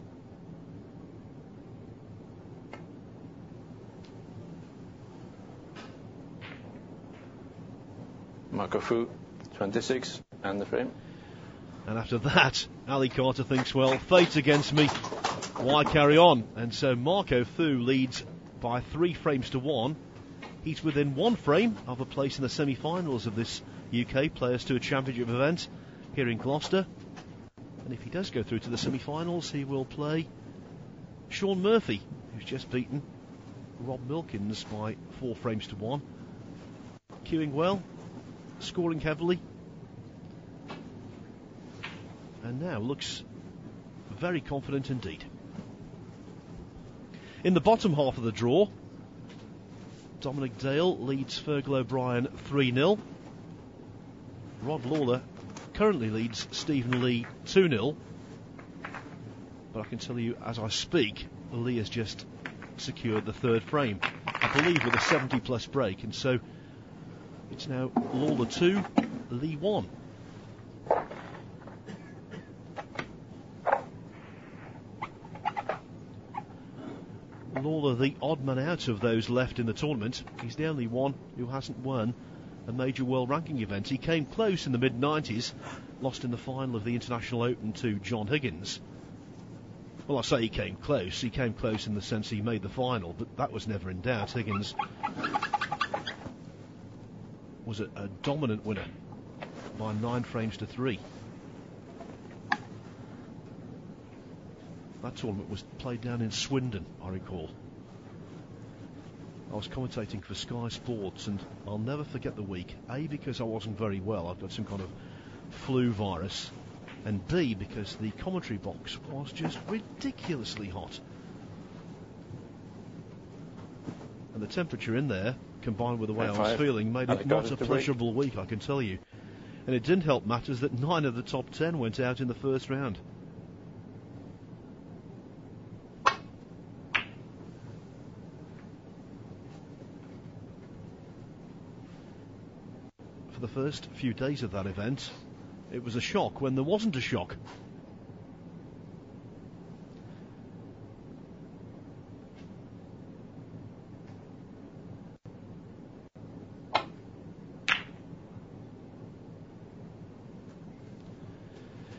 Marco Fu, 26, and the frame. And after that, Ali Carter thinks, well, fate's against me, why carry on? And so Marco Fu leads by 3 frames to 1. He's within 1 frame of a place in the semi-finals of this UK Players Tour Championship event here in Gloucester. And if he does go through to the semi-finals, he will play Sean Murphy, who's just beaten Rob Milkins by 4 frames to 1. Queuing well, scoring heavily, and now looks very confident indeed. In the bottom half of the draw, Dominic Dale leads Fergal O'Brien 3-0. Rod Lawler currently leads Stephen Lee 2-0. But I can tell you, as I speak, Lee has just secured the 3rd frame, I believe with a 70-plus break, and so it's now Lawler 2, Lee 1. Lawler, the odd man out of those left in the tournament. He's the only one who hasn't won a major world ranking event. He came close in the mid-90s, lost in the final of the International Open to John Higgins. Well, I say he came close. He came close in the sense he made the final, but that was never in doubt. Higgins was a dominant winner by 9 frames to 3. That tournament was played down in Swindon, I recall. I was commentating for Sky Sports, and I'll never forget the week. A, because I wasn't very well, I've got some kind of flu virus, and B, because the commentary box was just ridiculously hot. And the temperature in there, combined with the way I was feeling, made it not a pleasurable week, I can tell you. And it didn't help matters that 9 of the top 10 went out in the first round. The first few days of that event, it was a shock when there wasn't a shock.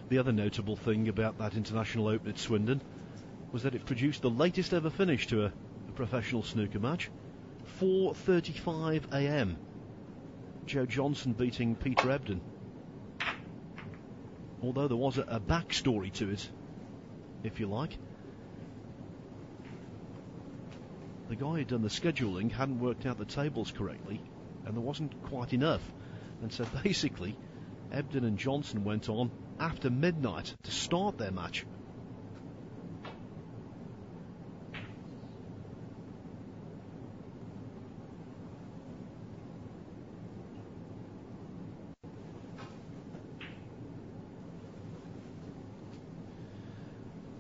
The other notable thing about that International Open at Swindon was that it produced the latest ever finish to a professional snooker match, 4:35 a.m. Joe Johnson beating Peter Ebden. Although there was a backstory to it, if you like. The guy who'd done the scheduling hadn't worked out the tables correctly, and there wasn't quite enough. And so basically, Ebden and Johnson went on after midnight to start their match.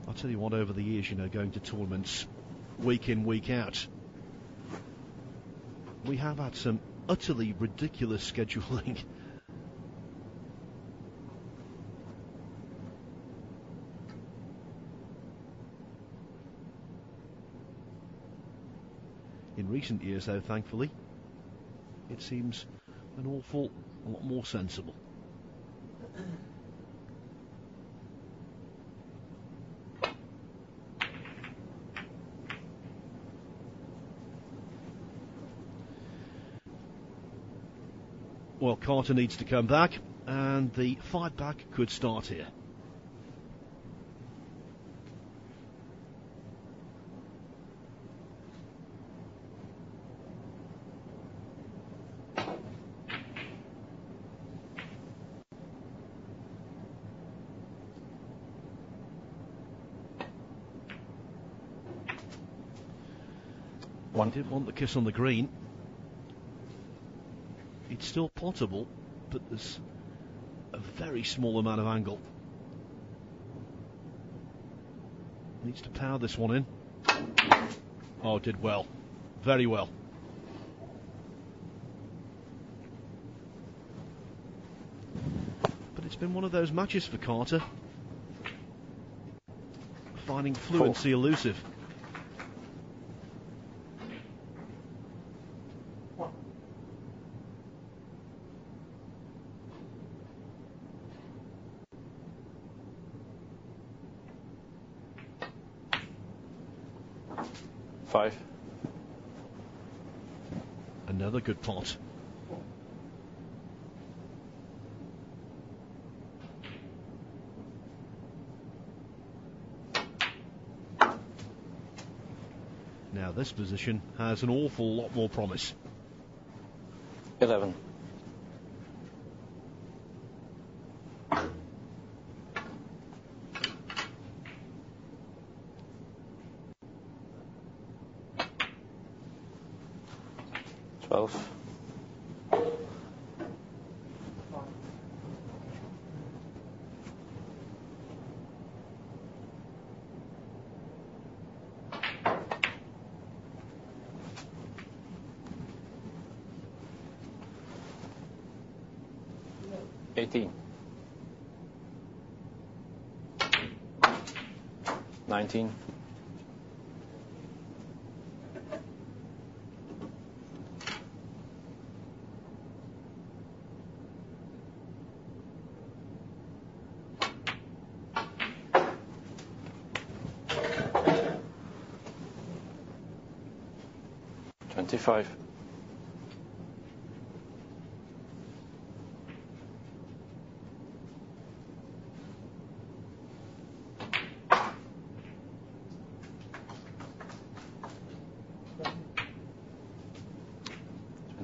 I'll tell you what, over the years, going to tournaments week in, week out, we have had some utterly ridiculous scheduling. In recent years, though, thankfully, it seems an awful lot more sensible. Well, Carter needs to come back, and the fight back could start here. One didn't want the kiss on the green. It's still potable, but there's a very small amount of angle. Needs to power this one in. Oh, did well. Very well. It's been one of those matches for Carter, finding fluency elusive. Five. Another good pot. Now this position has an awful lot more promise. 11. Twelve. $18. 19. 25.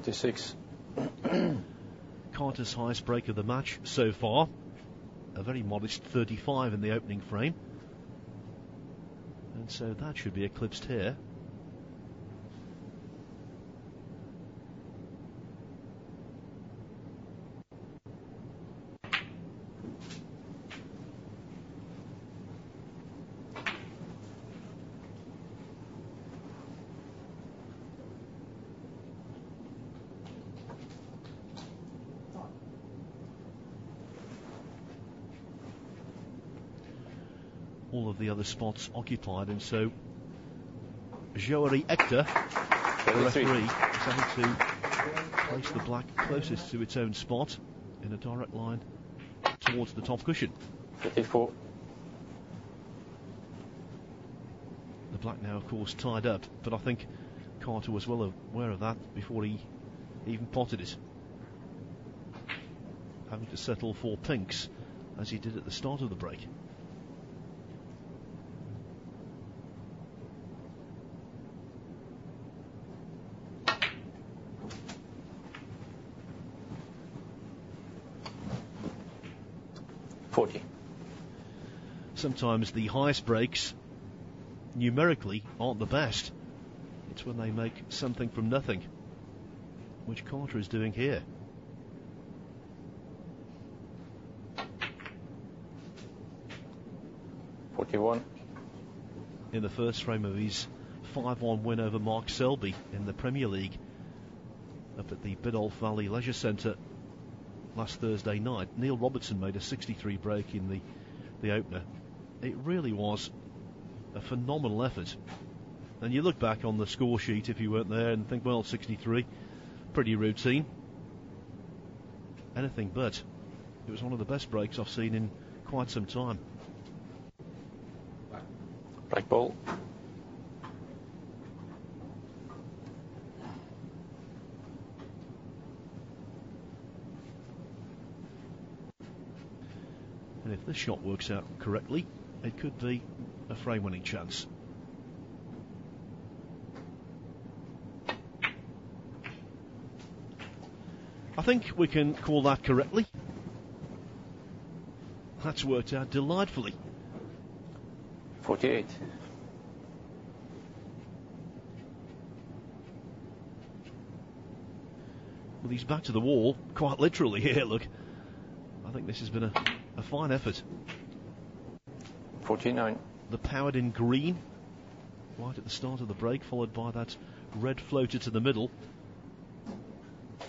26. Carter's highest break of the match so far, a very modest 35 in the opening frame, and so that should be eclipsed here. All of the other spots occupied, and so Joeri Hector, the referee, is having to place the black closest to its own spot in a direct line towards the top cushion. 54. The black now, of course, tied up, but I think Carter was well aware of that before he even potted it, having to settle for pinks as he did at the start of the break. Sometimes the highest breaks, numerically, aren't the best. It's when they make something from nothing, which Carter is doing here. $41. In the first frame of his 5-1 win over Mark Selby in the Premier League up at the Biddulph Valley Leisure Centre last Thursday night, Neil Robertson made a 63 break in the opener. It really was a phenomenal effort. And you look back on the score sheet if you weren't there and think, well, 63, pretty routine. Anything but. It was one of the best breaks I've seen in quite some time. Black ball. And if this shot works out correctly, it could be a frame-winning chance. I think we can call that correctly. That's worked out delightfully. 48. Well, he's back to the wall, quite literally here, look. I think this has been a fine effort. 49. The powered in green, right at the start of the break, followed by that red floater to the middle.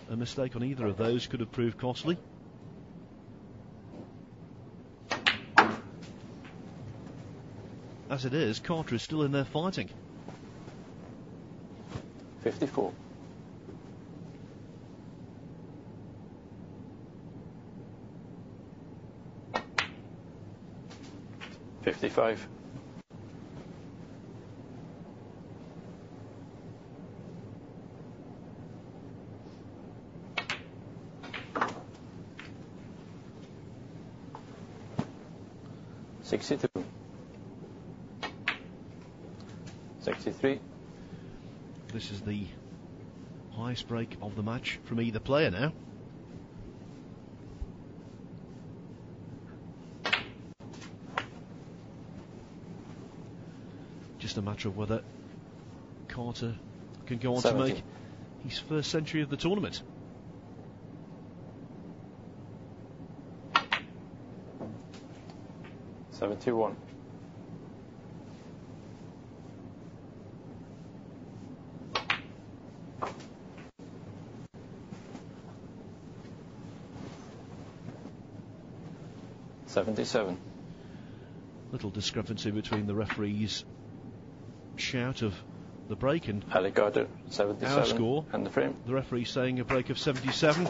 A mistake on either of those could have proved costly. as it is, Carter is still in there fighting. 54. 55. 62. 63. This is the highest break of the match from either player now. Just a matter of whether Carter can go on 70. to make his first century of the tournament. $71. 77. Little discrepancy between the referee's shout of the break and Ali Carter, 77. our score. And the frame. The referee saying a break of 77.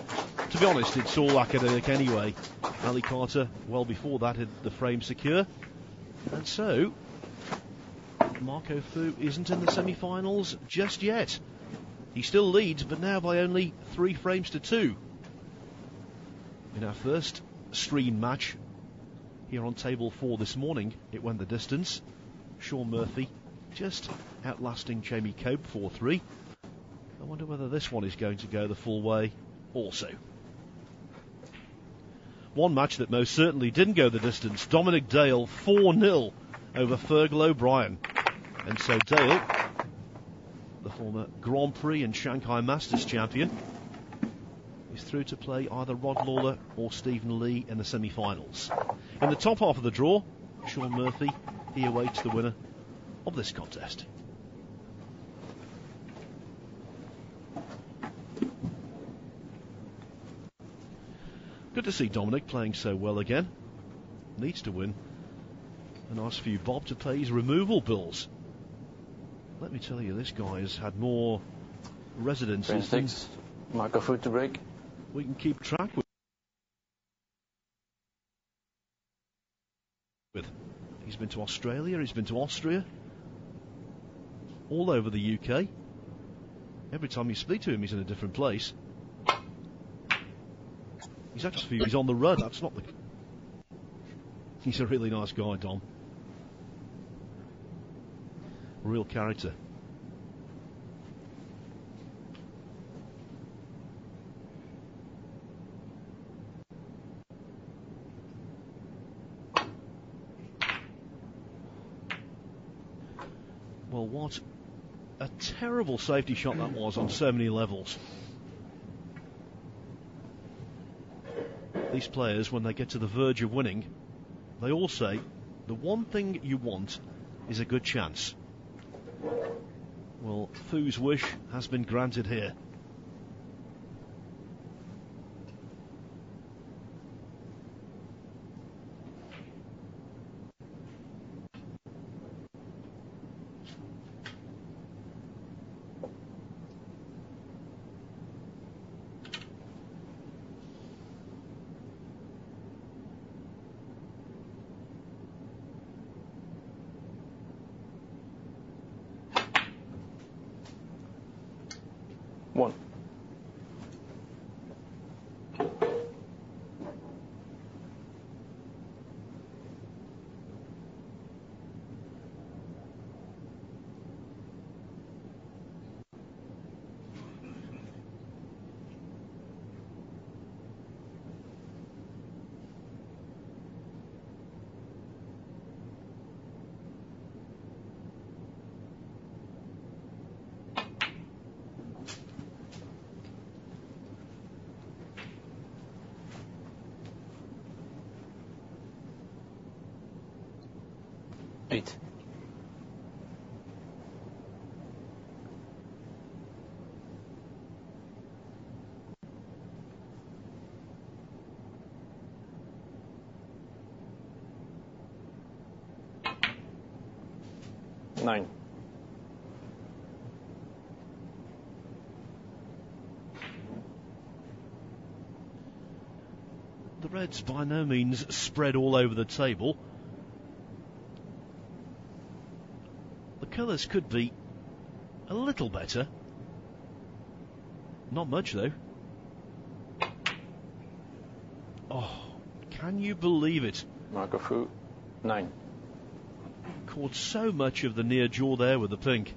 To be honest, it's all academic anyway. Ali Carter, well before that, had the frame secure. And so, Marco Fu isn't in the semi-finals just yet. He still leads, but now by only 3 frames to 2. In our first stream match here on table 4 this morning, it went the distance. Sean Murphy just outlasting Jamie Cope 4-3. I wonder whether this one is going to go the full way also. One match that most certainly didn't go the distance. Dominic Dale 4-0 over Fergal O'Brien. And so Dale, the former Grand Prix and Shanghai Masters champion, is through to play either Rod Lawler or Stephen Lee in the semi-finals. In the top half of the draw, Sean Murphy, he awaits the winner of this contest. Good to see Dominic playing so well again. Needs to win. And ask for you, Bob, to pay his removal bills. Let me tell you, this guy has had more residences than Marco Fu to break. we can keep track with. He's been to Australia, he's been to Austria, all over the UK. Every time you speak to him, he's in a different place. He's actually he's on the road. That's not the. He's a really nice guy, Dom. Real character. Well, what a terrible safety shot that was on so many levels. These players, when they get to the verge of winning, they all say the one thing you want is a good chance. Well, Fu's wish has been granted here. One. Eight. 9. The reds by no means spread all over the table. The colours could be a little better. Not much though. Oh, can you believe it? Marker Fu, 9. Caught so much of the near jaw there with the pink.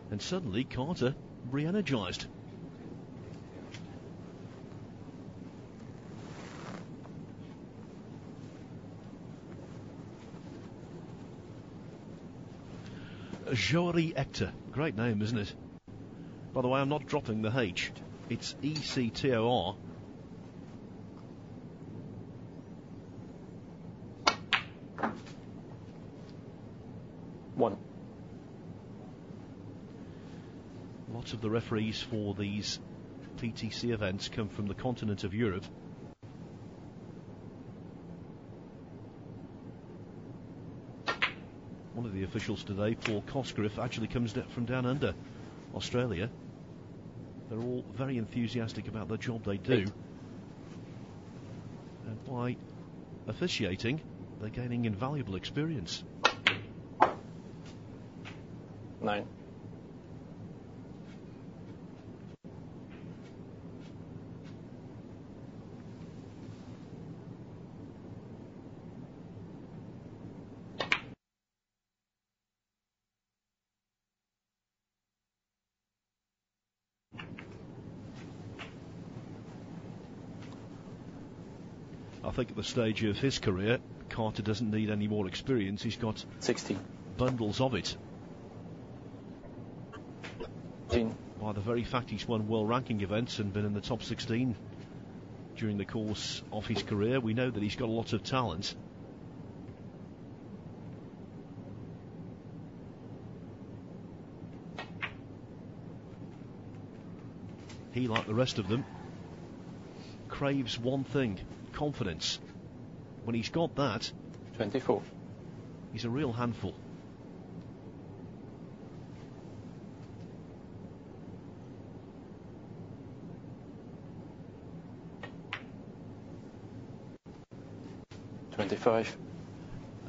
And suddenly Carter re-energised. Jory Ector. Great name, isn't it? By the way, I'm not dropping the H. It's E-C-T-O-R. Lots of the referees for these PTC events come from the continent of Europe. One of the officials today, Paul Cosgriff, actually comes from down under, Australia. They're all very enthusiastic about the job they do. And by officiating, they're gaining invaluable experience. 9. I think at the stage of his career, Carter doesn't need any more experience. He's got 16. Bundles of it. 10. By the very fact he's won world ranking events and been in the top 16 during the course of his career, we know that he's got a lot of talent. He, like the rest of them, craves one thing: confidence. When he's got that, 24. he's a real handful.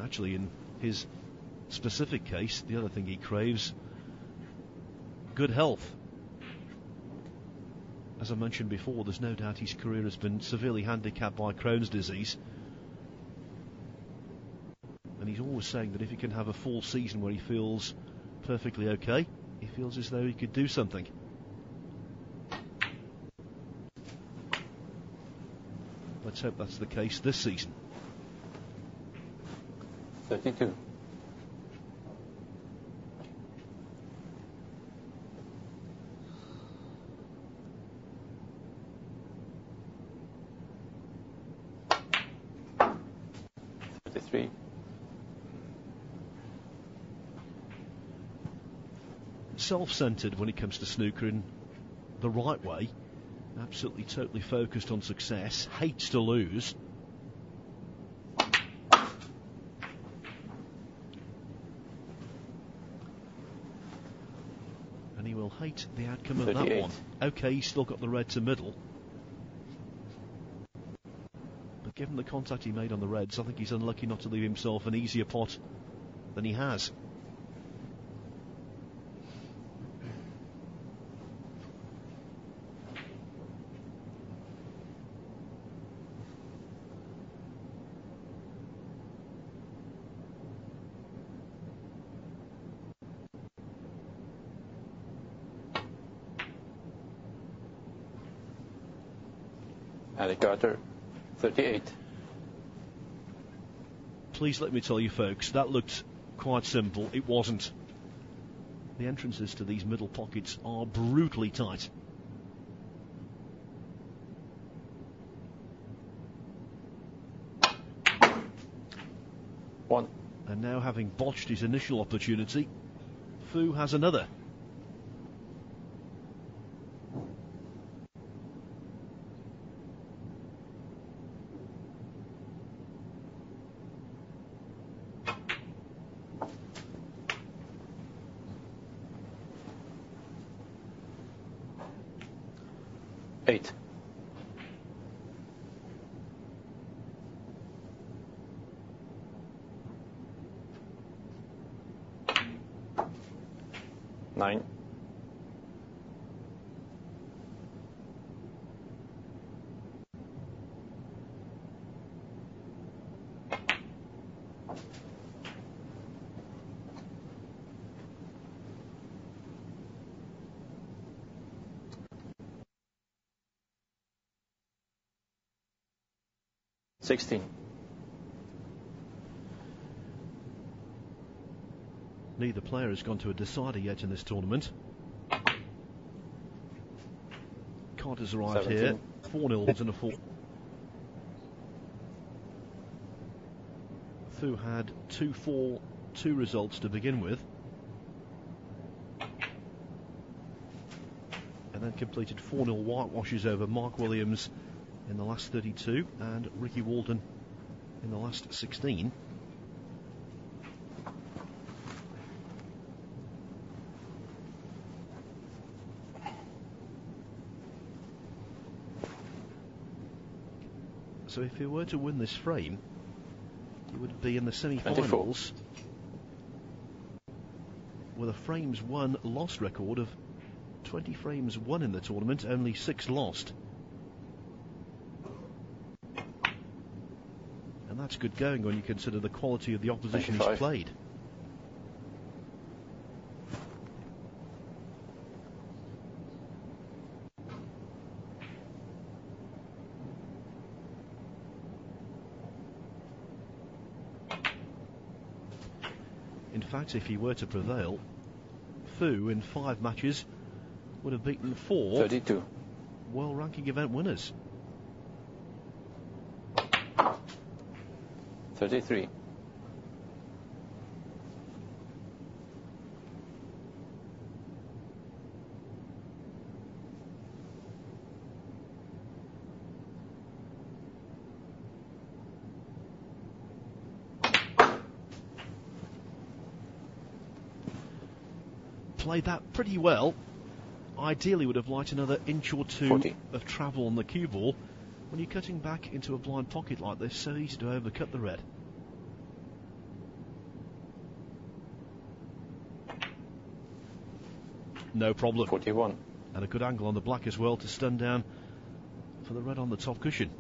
Actually, in his specific case, the other thing he craves, good health. As I mentioned before, there's no doubt his career has been severely handicapped by Crohn's disease. And he's always saying that if he can have a full season where he feels perfectly okay, he feels as though he could do something. Let's hope that's the case this season. 32. Self-centred when it comes to snooker in the right way. Absolutely, totally focused on success. Hates to lose. And he will hate the outcome of 38. that one. Okay, he's still got the red to middle. But given the contact he made on the reds, I think he's unlucky not to leave himself an easier pot than he has. Carter, 38. Please let me tell you, folks, that looked quite simple. It wasn't. The entrances to these middle pockets are brutally tight. One. And now, having botched his initial opportunity, Fu has another. 8. Nine. 16. Neither player has gone to a decider yet in this tournament. Carter's arrived 17. here. 4-0 and a 4. Fu had 2-4-2 results to begin with, and then completed 4-0 whitewashes over Mark Williams in the last 32 and Ricky Walton in the last 16. So if he were to win this frame, he would be in the semi-finals with a frames won lost record of 20 frames won in the tournament, only 6 lost. And that's good going when you consider the quality of the opposition 25. he's played. In fact, if he were to prevail, Fu in 5 matches would have beaten 4 32. world ranking event winners. 33. Played that pretty well. Ideally would have liked another inch or two 40. of travel on the cue ball. When you're cutting back into a blind pocket like this, so easy to overcut the red. No problem. 41. And a good angle on the black as well to stun down for the red on the top cushion.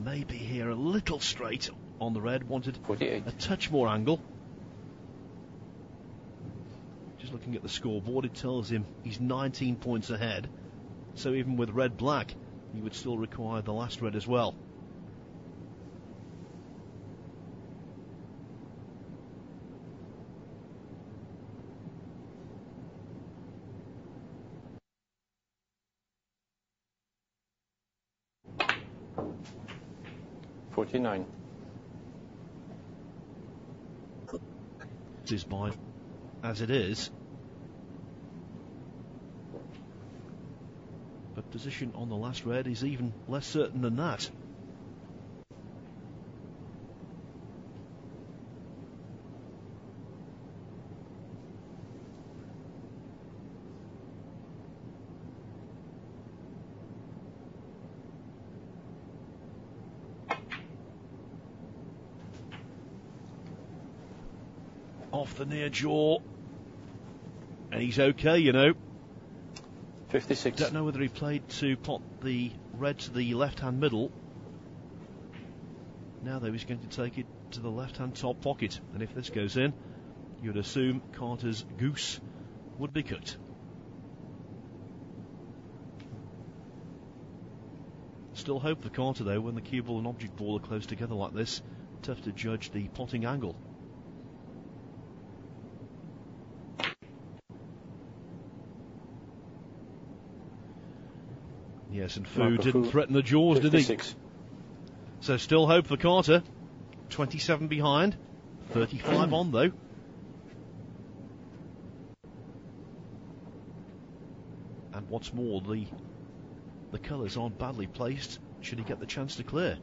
Maybe here a little straight on the red, wanted 48. a touch more angle. Just looking at the scoreboard, it tells him he's 19 points ahead, so even with red-black he would still require the last red as well. $49. Is by as it is, but position on the last red is even less certain than that. Off the near jaw, and he's okay, you know. 56. Don't know whether he played to pot the red to the left-hand middle. Now though, he's going to take it to the left-hand top pocket, and if this goes in, you'd assume Carter's goose would be cooked. Still hope for Carter though, when the cue ball and object ball are close together like this, tough to judge the potting angle. Yes, and Fu didn't threaten the jaws, 56. did he? So still hope for Carter. 27 behind, 35 on though. And what's more, the colours aren't badly placed should he get the chance to clear.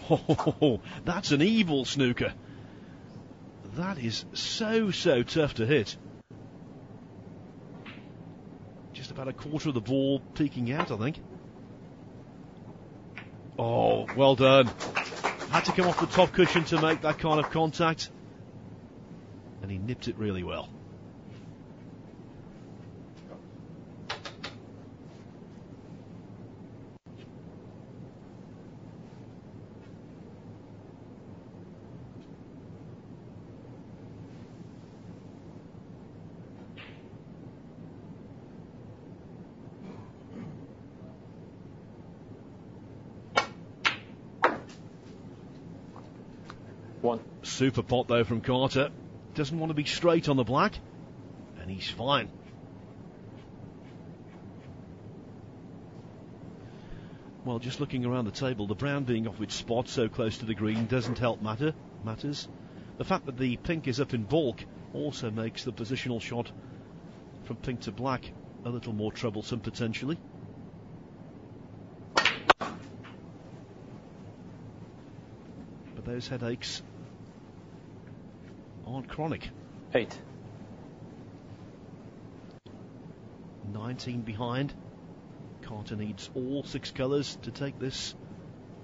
Oh, that's an evil snooker. That is so tough to hit. Just about a quarter of the ball peeking out, I think. Oh, well done. Had to come off the top cushion to make that kind of contact. And he nipped it really well. One. Super pot though from Carter. Doesn't want to be straight on the black. And he's fine. Well, just looking around the table, the brown being off its spot so close to the green doesn't help matters. The fact that the pink is up in bulk also makes the positional shot from pink to black a little more troublesome potentially. But those headaches aren't chronic. 8. 19 behind. Carter needs all 6 colours to take this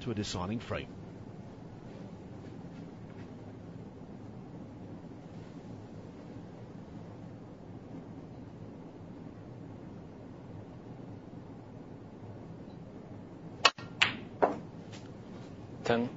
to a deciding frame. Ten.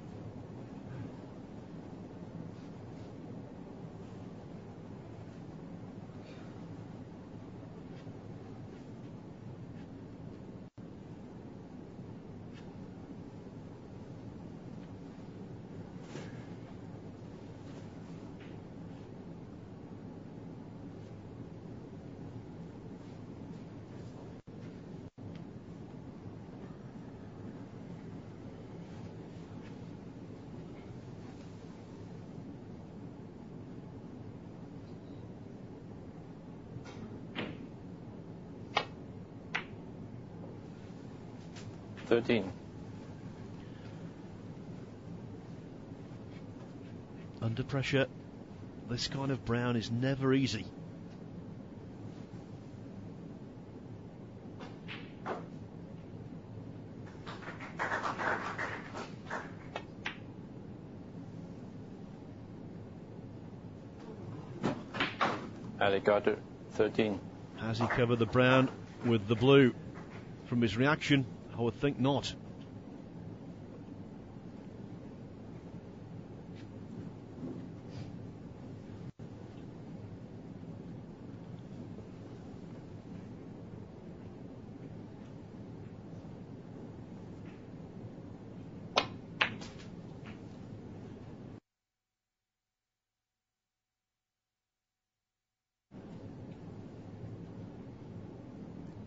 $13. Under pressure, this kind of brown is never easy. Ali Carter, 13. Has he covered the brown with the blue? From his reaction, I would think not.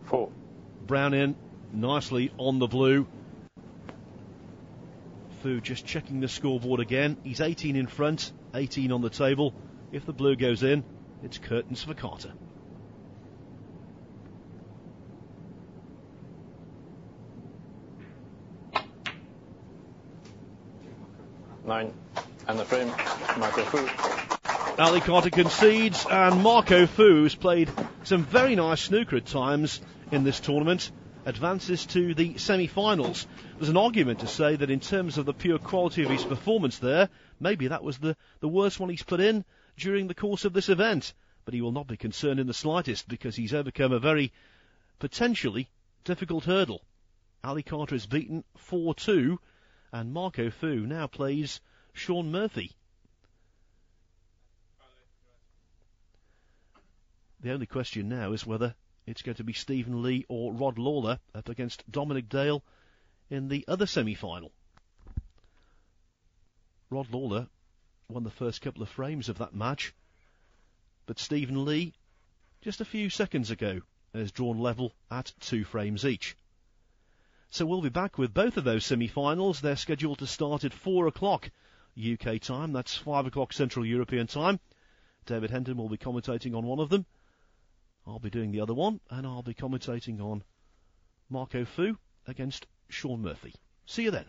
Four. Brown in nicely on the blue. Fu just checking the scoreboard again. He's 18 in front, 18 on the table. If the blue goes in, it's curtains for Carter. Nine. And the frame, Marco Fu. Ali Carter concedes, and Marco Fu, who's played some very nice snooker at times in this tournament, advances to the semi-finals. There's an argument to say that in terms of the pure quality of his performance there, maybe that was the worst one he's put in during the course of this event. But he will not be concerned in the slightest because he's overcome a very potentially difficult hurdle. Ali Carter is beaten 4-2, and Marco Fu now plays Sean Murphy. The only question now is whether it's going to be Stephen Lee or Rod Lawler up against Dominic Dale in the other semi-final. Rod Lawler won the first couple of frames of that match, but Stephen Lee, just a few seconds ago, has drawn level at 2 frames each. So we'll be back with both of those semi-finals. They're scheduled to start at 4 o'clock UK time. That's 5 o'clock Central European time. David Hendon will be commentating on one of them. I'll be doing the other one, and I'll be commentating on Marco Fu against Sean Murphy. See you then.